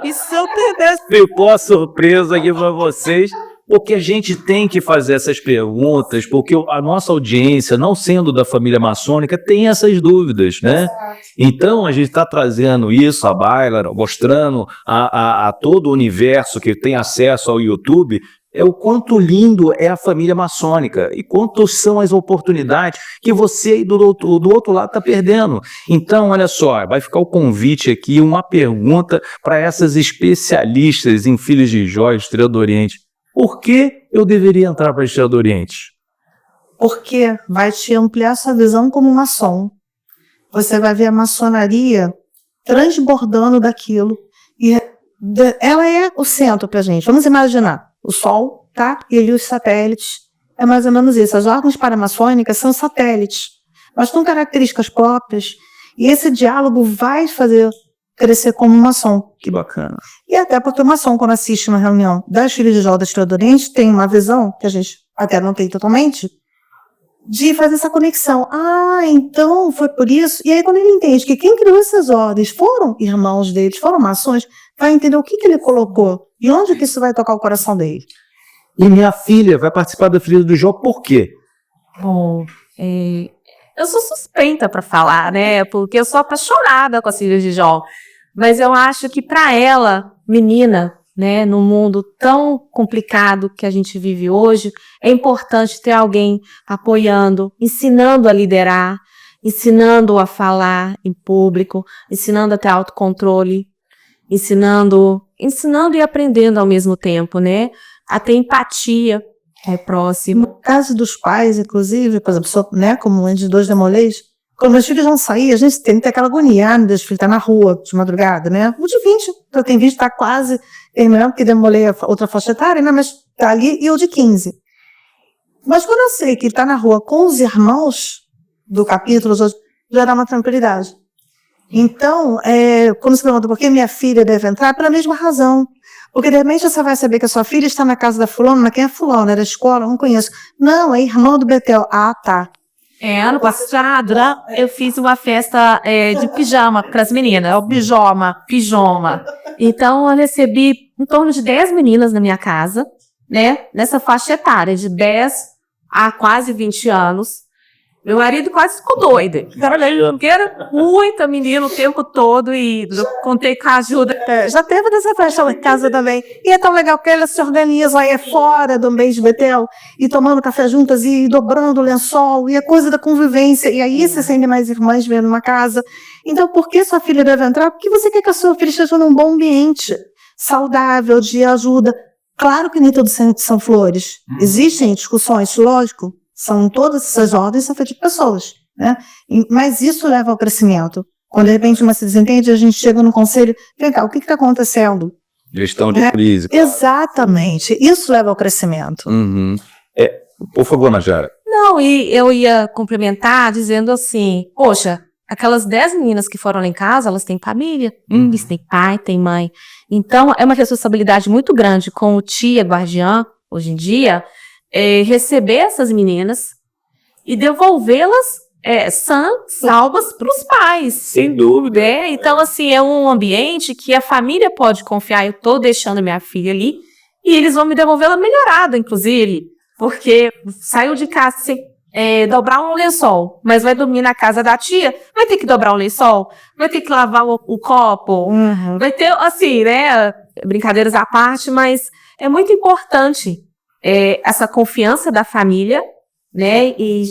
E se eu perdesse? Ficou a surpresa aqui para vocês. Porque a gente tem que fazer essas perguntas, porque a nossa audiência, não sendo da família maçônica, tem essas dúvidas, né? Então, a gente está trazendo isso, a Baila, mostrando a todo o universo que tem acesso ao YouTube, o quanto lindo é a família maçônica e quantas são as oportunidades que você aí do outro lado está perdendo. Então, olha só, vai ficar o convite aqui, uma pergunta para essas especialistas em Filhos de Jó e Estrela do Oriente. Por que eu deveria entrar para a Estrela do Oriente? Porque vai te ampliar sua visão como maçom. Você vai ver a maçonaria transbordando daquilo. E ela é o centro para a gente. Vamos imaginar o Sol, tá? E ali os satélites. É mais ou menos isso. As ordens paramaçônicas são satélites, mas com características próprias. E esse diálogo vai fazer crescer como maçom. Que bacana. E até porque o maçom, quando assiste uma reunião das Filhas de Jó da Estrela do Oriente, tem uma visão, que a gente até não tem totalmente, de fazer essa conexão. Então foi por isso. E aí quando ele entende que quem criou essas ordens foram irmãos deles, foram maçons, vai entender o que ele colocou e onde que isso vai tocar o coração dele. E minha filha vai participar da Filha do Jó por quê? Bom, eu sou suspeita para falar, né? Porque eu sou apaixonada com as Filhas de Jó. Mas eu acho que para ela, menina, né, no mundo tão complicado que a gente vive hoje, é importante ter alguém apoiando, ensinando a liderar, ensinando a falar em público, ensinando a ter autocontrole, ensinando e aprendendo ao mesmo tempo, né? A ter empatia próximo. No caso dos pais, inclusive, por exemplo, né, como um de dois demolês, quando meus filhos vão sair, a gente tem que ter aquela agonia, meus filhos estão na rua de madrugada, né? O de 20, eu tenho 20, está quase terminando, porque demolei a outra faixa etária, né? Mas está ali, e o de 15. Mas quando eu sei que ele está na rua com os irmãos do capítulo, já dá uma tranquilidade. Então, quando você pergunta por que minha filha deve entrar, pela mesma razão. Porque de repente você vai saber que a sua filha está na casa da fulana, mas quem é fulana? É da escola? Eu não conheço. Não, é irmã do Betel. Tá. Ano passado, eu fiz uma festa de pijama para as meninas, o pijama. Então, eu recebi em torno de 10 meninas na minha casa, né? Nessa faixa etária, de 10 a quase 20 anos. Meu marido quase ficou doido. Porque era muita menina o tempo todo e eu contei com a ajuda. Já teve dessa festa lá em casa também. E é tão legal que elas se organizam aí fora do mês de Betel e tomando café juntas e dobrando o lençol e a coisa da convivência. E aí você sente mais irmãs vendo uma casa. Então, por que sua filha deve entrar? Porque você quer que a sua filha esteja num bom ambiente, saudável, de ajuda. Claro que nem todos são flores. Existem discussões, lógico. São todas essas ordens são feitas de pessoas, né? Mas isso leva ao crescimento. Quando de repente uma se desentende, a gente chega no conselho, vem cá, o que está acontecendo? Gestão de crise. Exatamente. Isso leva ao crescimento. Uhum. Por favor, Najara. Não, e eu ia complementar dizendo assim, poxa, aquelas 10 meninas que foram lá em casa, elas têm família, eles têm pai, têm mãe. Então, é uma responsabilidade muito grande com o tia guardiã, hoje em dia, receber essas meninas e devolvê-las salvas para os pais. Sem dúvida. Então, assim, é um ambiente que a família pode confiar. Eu estou deixando minha filha ali e eles vão me devolvê-la melhorada, inclusive, porque saiu de casa sem dobrar um lençol, mas vai dormir na casa da tia, vai ter que dobrar o lençol, vai ter que lavar o copo, vai ter, assim, né, brincadeiras à parte, mas é muito importante essa confiança da família, né, e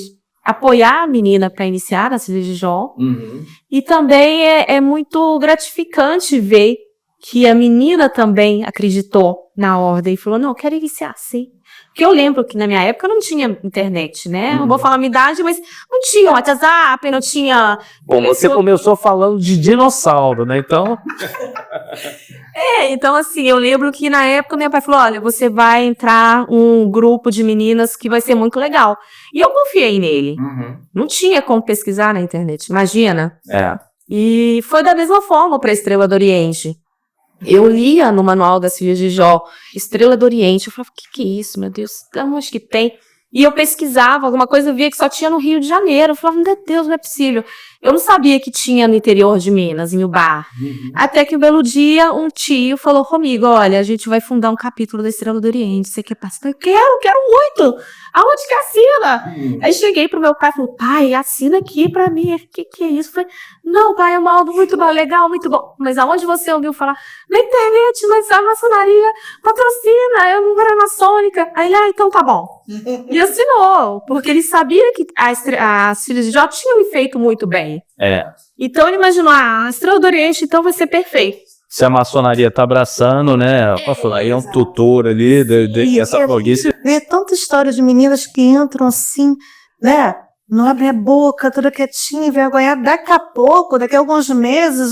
apoiar a menina para iniciar as filhas de Jó. E também é muito gratificante ver que a menina também acreditou na ordem e falou, não, eu quero iniciar assim. Porque eu lembro que na minha época não tinha internet, né? Não vou falar a minha idade, mas não tinha WhatsApp, não tinha... Bom, você começou falando de dinossauro, né? Então... então assim, eu lembro que na época meu pai falou, olha, você vai entrar um grupo de meninas que vai ser muito legal. E eu confiei nele. Não tinha como pesquisar na internet, imagina. E foi da mesma forma para a Estrela do Oriente. Eu lia no manual das filhas de Jó, Estrela do Oriente, eu falava, o que é isso, meu Deus, onde que tem? E eu pesquisava, alguma coisa eu via que só tinha no Rio de Janeiro, eu falava, meu Deus, não é possível. Eu não sabia que tinha no interior de Minas, em Ubar. Até que um belo dia, um tio falou comigo, olha, a gente vai fundar um capítulo da Estrela do Oriente, você quer participar? Eu quero muito! Aonde que assina? Aí cheguei pro meu pai e falei, pai, assina aqui pra mim, o que é isso? Eu falei, não, pai, é mal, muito bom, legal, muito bom. Mas aonde você ouviu falar? Na internet, mas a maçonaria patrocina, eu não era maçônica. Aí ele, então tá bom. E assinou, porque ele sabia que as filhas de Jó tinham feito muito bem. Então ele imaginou, a Estrela do Oriente então vai ser perfeito. Se a maçonaria tá abraçando, né? A maçonaria é um tutor ali dessa bloguice. Vê tanta história de meninas que entram assim, né? Não abre a boca, toda quietinha, envergonhada. Daqui a alguns meses,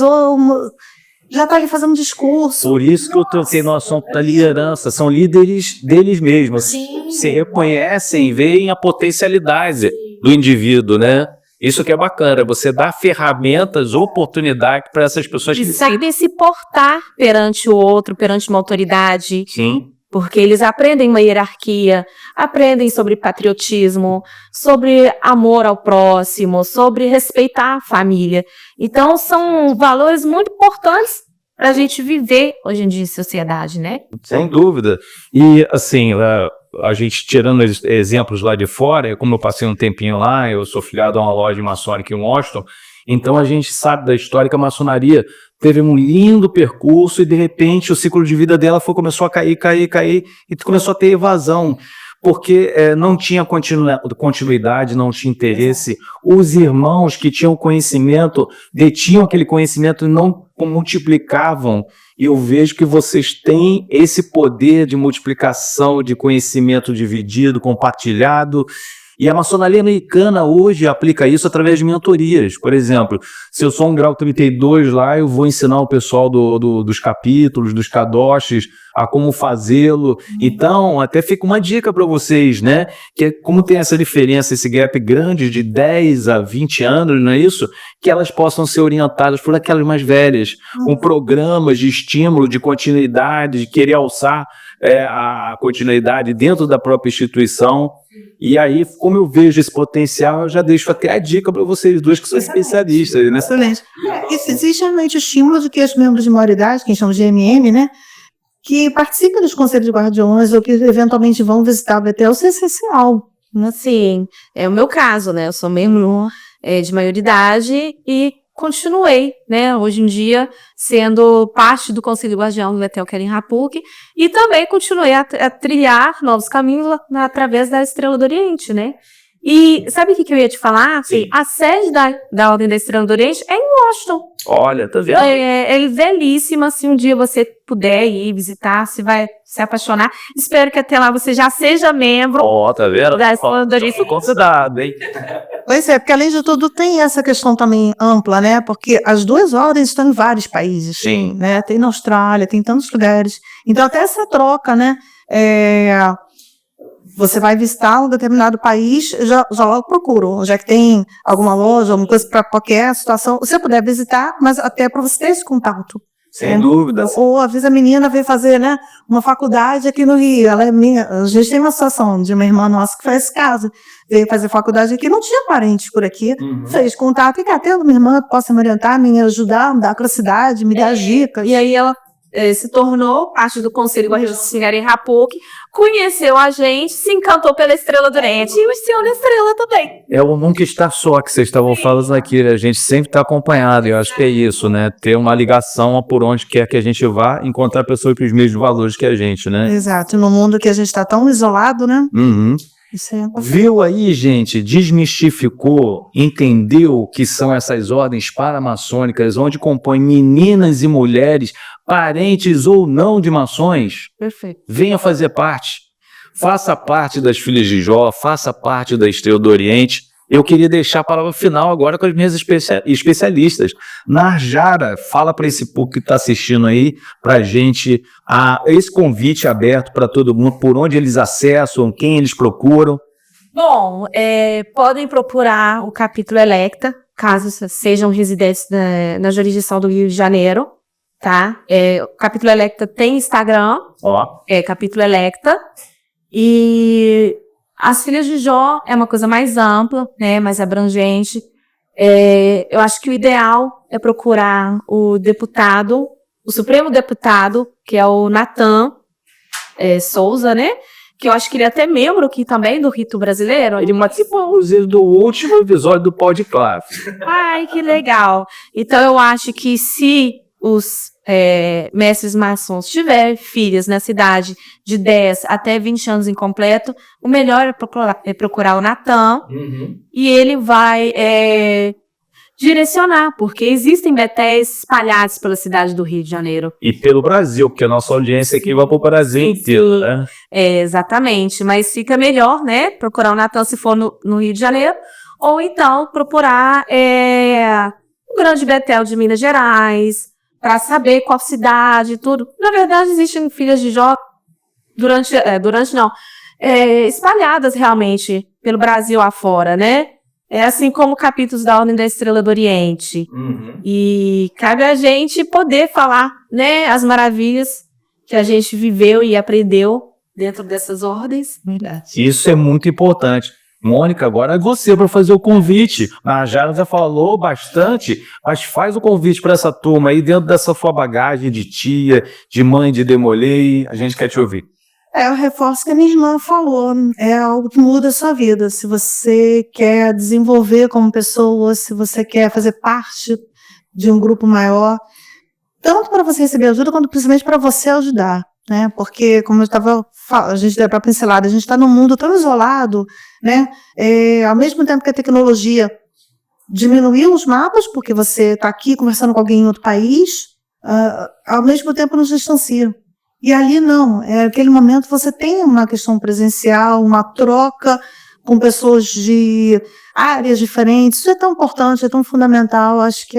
já tá ali fazendo discurso. Por isso que eu tenho noção da liderança. São líderes deles mesmos. Se reconhecem, veem a potencialidade do indivíduo, né? Isso que é bacana, você dá ferramentas, oportunidade para essas pessoas que sabem se portar perante o outro, perante uma autoridade. Sim. Porque eles aprendem uma hierarquia, aprendem sobre patriotismo, sobre amor ao próximo, sobre respeitar a família. Então, são valores muito importantes para a gente viver hoje em dia em sociedade, né? Sem dúvida. E, assim, a gente tirando exemplos lá de fora, como eu passei um tempinho lá, eu sou filiado a uma loja maçônica em Washington, então a gente sabe da história que a maçonaria teve um lindo percurso e de repente o ciclo de vida dela começou a cair e começou a ter evasão, porque não tinha continuidade, não tinha interesse. Os irmãos que tinham conhecimento, detinham aquele conhecimento e não multiplicavam. E eu vejo que vocês têm esse poder de multiplicação, de conhecimento dividido, compartilhado. E a maçonaria americana hoje aplica isso através de mentorias. Por exemplo, se eu sou um grau 32 lá, eu vou ensinar o pessoal dos capítulos, dos kadoshis, a como fazê-lo. Então, até fica uma dica para vocês, né? Que como tem essa diferença, esse gap grande de 10 a 20 anos, não é isso? Que elas possam ser orientadas por aquelas mais velhas, com programas de estímulo, de continuidade, de querer alçar a continuidade dentro da própria instituição. E aí, como eu vejo esse potencial, eu já deixo até a dica para vocês dois que são especialistas, né? Excelente. Existe realmente o estímulo de que os membros de maioridade, que a gente chama de MM, né, que participam dos conselhos de guardiões ou que eventualmente vão visitar o BTL, isso é essencial. Assim, é o meu caso, né? Eu sou membro de maioridade e continuei, né, hoje em dia, sendo parte do Conselho Guardião do Betel Keren Rapuk, e também continuei a trilhar novos caminhos através da Estrela do Oriente, né? E sabe o que eu ia te falar? Assim, a sede da Ordem da Estrela do Oriente é em Washington. Olha, tá vendo? É belíssima. Se um dia você puder ir visitar, você vai se apaixonar. Espero que até lá você já seja membro Tá vendo? da Estrela do Oriente. Fui convidado, hein? Pois é, porque além de tudo tem essa questão também ampla, né? Porque as duas ordens estão em vários países. Sim. Né? Tem na Austrália, tem tantos lugares. Então até essa troca, né? Você vai visitar um determinado país, já logo procuro, já que tem alguma loja, alguma coisa para qualquer situação, você puder visitar, mas até para você ter esse contato. Sem dúvidas. Ou às vezes a menina veio fazer, né, uma faculdade aqui no Rio. A gente tem uma situação de uma irmã nossa que faz esse caso. Veio fazer faculdade aqui, não tinha parentes por aqui. Fez contato, e tem uma irmã que possa me orientar, me ajudar, me dar a cidade, me dar dicas. E aí ela se tornou parte do Conselho Guarda-Sinhara em Rapoque, conheceu a gente, se encantou pela Estrela do Oriente e o Senhor da Estrela também. O nunca estar só que vocês estavam falando aqui, a gente sempre está acompanhado, eu acho que é isso, né? Ter uma ligação por onde quer que a gente vá, encontrar pessoas com os mesmos valores que a gente, né? Exato, no mundo que a gente está tão isolado, né? Isso é... Viu aí, gente? Desmistificou, entendeu o que são essas ordens paramaçônicas, onde compõem meninas e mulheres, parentes ou não de maçons? Perfeito. Venha fazer parte. Faça parte das Filhas de Jó, faça parte da Estrela do Oriente. Eu queria deixar a palavra final agora com as minhas especialistas. Narjara, fala para esse público que está assistindo aí, para a gente, esse convite aberto para todo mundo, por onde eles acessam, quem eles procuram. Bom, podem procurar o Capítulo Electa, caso sejam residentes na jurisdição do Rio de Janeiro, tá? O Capítulo Electa tem Instagram, Capítulo Electa, e as Filhas de Jó é uma coisa mais ampla, né, mais abrangente. Eu acho que o ideal é procurar o Supremo Deputado, que é o Natan Souza, né? Que eu acho que ele é até membro aqui também do Rito Brasileiro. Ele participou do último episódio do Podclave. Ai, que legal. Então eu acho que se os mestres maçons tiverem filhas na cidade de 10 até 20 anos incompleto, o melhor é procurar o Natan, e ele vai direcionar, porque existem betéis espalhados pela cidade do Rio de Janeiro. E pelo Brasil, porque a nossa audiência aqui vai para o Brasil inteiro, né? Exatamente, mas fica melhor, né, procurar o Natan se for no Rio de Janeiro, ou então procurar o Grande Betel de Minas Gerais, para saber qual cidade e tudo. Na verdade, existem Filhas de Jó espalhadas realmente pelo Brasil afora, né? Assim como capítulos da Ordem da Estrela do Oriente. E cabe a gente poder falar, né, as maravilhas que a gente viveu e aprendeu dentro dessas ordens. Verdade. Isso é muito importante. Mônica, agora é você para fazer o convite. A Jara já falou bastante, mas faz o convite para essa turma aí, dentro dessa sua bagagem de tia, de mãe de Demolei. A gente quer te ouvir. Eu reforço o que a minha irmã falou. É algo que muda a sua vida. Se você quer desenvolver como pessoa, se você quer fazer parte de um grupo maior, tanto para você receber ajuda, quanto principalmente para você ajudar. Né? Porque, como a gente deu para pincelada, a gente está num mundo tão isolado, né? Ao mesmo tempo que a tecnologia diminuiu os mapas, porque você está aqui conversando com alguém em outro país, ao mesmo tempo nos distancia. E ali não, aquele momento você tem uma questão presencial, uma troca com pessoas de áreas diferentes. Isso é tão importante, é tão fundamental. Acho que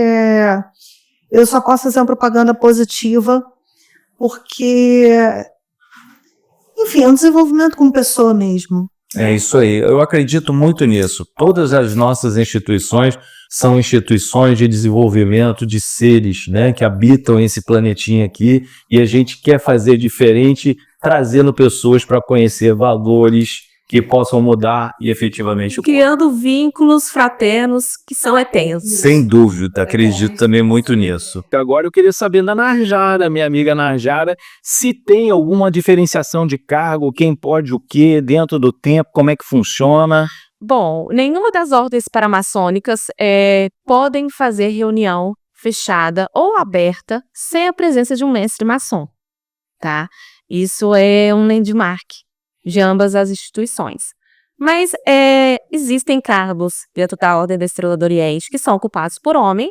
eu só posso fazer uma propaganda positiva, porque, enfim, é um desenvolvimento como pessoa mesmo. É isso aí, eu acredito muito nisso. Todas as nossas instituições são instituições de desenvolvimento de seres, né, que habitam esse planetinha aqui, e a gente quer fazer diferente, trazendo pessoas para conhecer valores que possam mudar e efetivamente criando vínculos fraternos que são eternos. Sem dúvida, acredito também muito nisso. Agora eu queria saber da Narjara, minha amiga Narjara, se tem alguma diferenciação de cargo, quem pode o quê, dentro do tempo, como é que funciona? Bom, nenhuma das ordens paramaçônicas podem fazer reunião fechada ou aberta sem a presença de um mestre maçom, tá? Isso é um landmark de ambas as instituições. Mas existem cargos dentro da Ordem da Estrela do Oriente que são ocupados por homem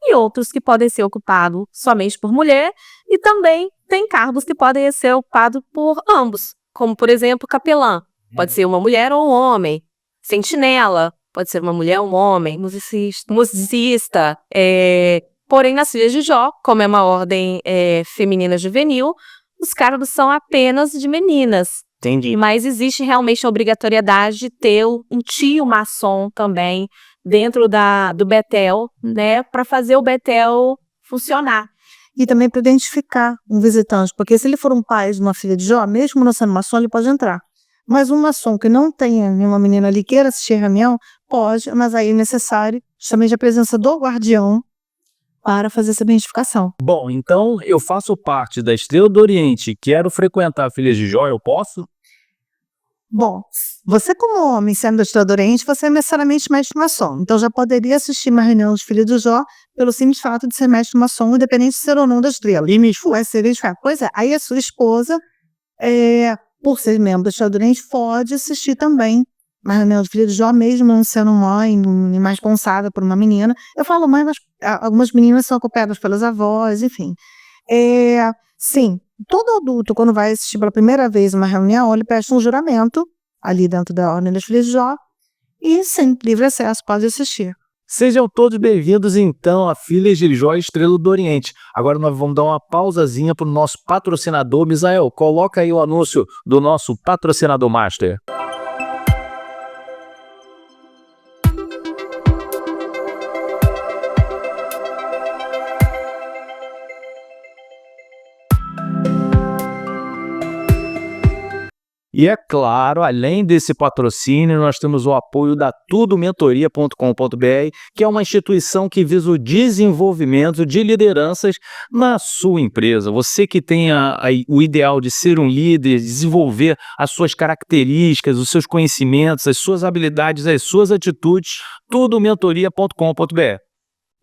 e outros que podem ser ocupados somente por mulher, e também tem cargos que podem ser ocupados por ambos, como, por exemplo, capelã. Pode ser uma mulher ou um homem. Sentinela, pode ser uma mulher ou um homem. Musicista. Porém, nas Filhas de Jó, como é uma ordem feminina juvenil, os cargos são apenas de meninas. Entendi. Mas existe realmente a obrigatoriedade de ter um tio maçom também dentro do Betel, né, para fazer o Betel funcionar. E também para identificar um visitante, porque se ele for um pai de uma filha de Jó, mesmo não sendo maçom, ele pode entrar. Mas um maçom que não tenha nenhuma menina ali queira assistir a reunião, pode, mas aí é necessário justamente a presença do guardião para fazer essa identificação. Bom, então eu faço parte da Estrela do Oriente e quero frequentar Filhas de Jó, eu posso? Bom, você como homem, sendo da Estrela do Oriente, você é necessariamente mestre maçom. Então já poderia assistir uma reunião de Filhas de Jó pelo simples fato de ser mestre maçom, independente de ser ou não da estrela. Pois é, aí a sua esposa, por ser membro da Estrela do Oriente, pode assistir também uma reunião de Filhas de Jó, mesmo não sendo mãe, mais responsável por uma menina. Eu falo mãe, mas algumas meninas são acompanhadas pelas avós, enfim. Sim, todo adulto, quando vai assistir pela primeira vez uma reunião, ele presta um juramento ali dentro da Ordem das Filhas de Jó e, sim, livre acesso, pode assistir. Sejam todos bem-vindos, então, a Filhas de Jó Estrela do Oriente. Agora nós vamos dar uma pausazinha para o nosso patrocinador. Misael, coloca aí o anúncio do nosso patrocinador master. E é claro, além desse patrocínio, nós temos o apoio da tudomentoria.com.br, que é uma instituição que visa o desenvolvimento de lideranças na sua empresa. Você que tem o ideal de ser um líder, desenvolver as suas características, os seus conhecimentos, as suas habilidades, as suas atitudes, tudomentoria.com.br.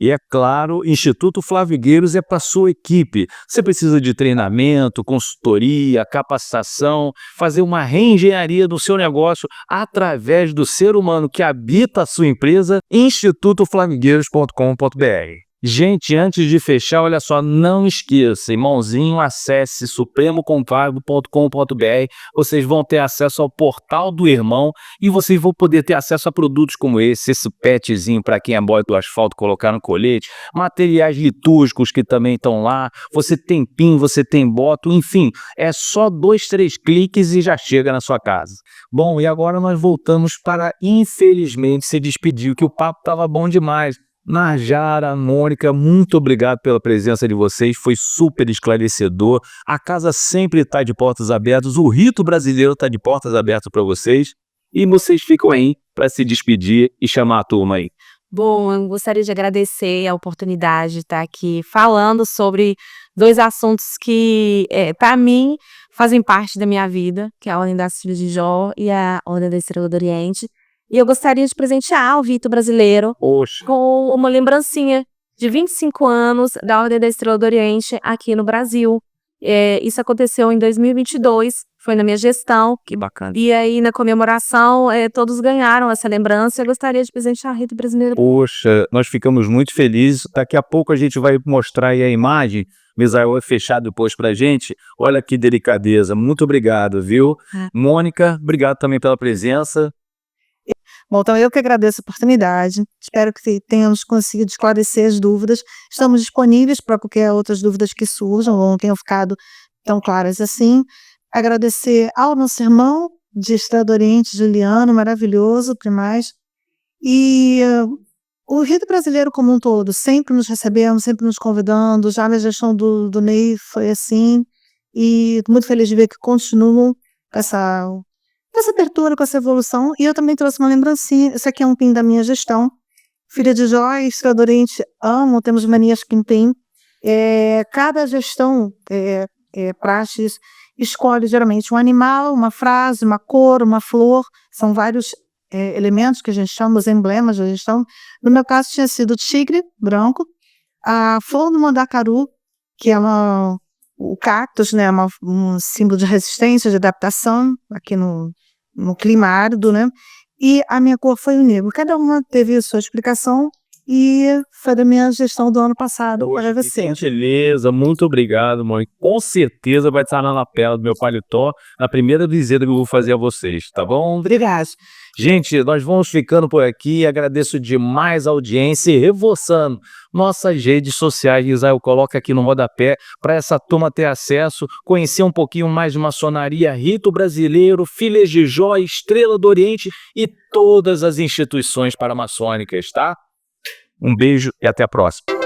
E é claro, Instituto Flavigueiros é para sua equipe. Você precisa de treinamento, consultoria, capacitação, fazer uma reengenharia do seu negócio através do ser humano que habita a sua empresa, institutoflamigueiros.com.br. Gente, antes de fechar, olha só, não esqueça, irmãozinho, acesse supremocontábil.com.br, vocês vão ter acesso ao portal do irmão e vocês vão poder ter acesso a produtos como esse petzinho para quem é boy do asfalto colocar no colete, materiais litúrgicos que também estão lá, você tem pin, você tem boto, enfim, é só 2, 3 cliques e já chega na sua casa. Bom, e agora nós voltamos para, infelizmente, se despedir, que o papo estava bom demais. Najara, Mônica, muito obrigado pela presença de vocês, foi super esclarecedor. A casa sempre está de portas abertas, o rito brasileiro está de portas abertas para vocês. E vocês ficam aí para se despedir e chamar a turma aí. Bom, eu gostaria de agradecer a oportunidade de estar aqui falando sobre 2 assuntos que, para mim, fazem parte da minha vida, que é a Ordem das Filhas de Jó e a Ordem da Estrela do Oriente. E eu gostaria de presentear o rito brasileiro com uma lembrancinha de 25 anos da Ordem da Estrela do Oriente aqui no Brasil. Isso aconteceu em 2022, foi na minha gestão. Que bacana. E aí, na comemoração, todos ganharam essa lembrança. Eu gostaria de presentear o rito brasileiro. Poxa, nós ficamos muito felizes. Daqui a pouco a gente vai mostrar aí a imagem. Misael vai fechar depois pra gente. Olha que delicadeza. Muito obrigado, viu? Mônica, obrigado também pela presença. Bom, então eu que agradeço a oportunidade, espero que tenhamos conseguido esclarecer as dúvidas, estamos disponíveis para qualquer outras dúvidas que surjam ou não tenham ficado tão claras assim. Agradecer ao nosso irmão de Estrela do Oriente, Juliano, maravilhoso, primaz, e o rito brasileiro como um todo, sempre nos recebemos, sempre nos convidando, já na gestão do Ney foi assim, e muito feliz de ver que continuam essa abertura, com essa evolução. E eu também trouxe uma lembrancinha, esse aqui é um pin da minha gestão, Filha de Jó e Estrela do Oriente amam, temos manias com pin. Cada gestão, praxis, escolhe geralmente um animal, uma frase, uma cor, uma flor, são vários elementos que a gente chama, os emblemas da gestão. No meu caso tinha sido o tigre branco, a flor do mandacaru, que é o cactus, né, um símbolo de resistência, de adaptação, aqui no no clima árido, né? E a minha cor foi o negro. Cada uma teve a sua explicação e foi da minha gestão do ano passado para Que você. gentileza, muito obrigado, mãe. Com certeza vai estar na lapela do meu paletó, na primeira visita que eu vou fazer a vocês, tá bom? Obrigada. Gente, nós vamos ficando por aqui. Agradeço demais a audiência e reforçando nossas redes sociais. Israel coloca aqui no rodapé para essa turma ter acesso, conhecer um pouquinho mais de maçonaria, rito brasileiro, filhas de Jó, Estrela do Oriente e todas as instituições paramaçônicas, tá? Um beijo e até a próxima.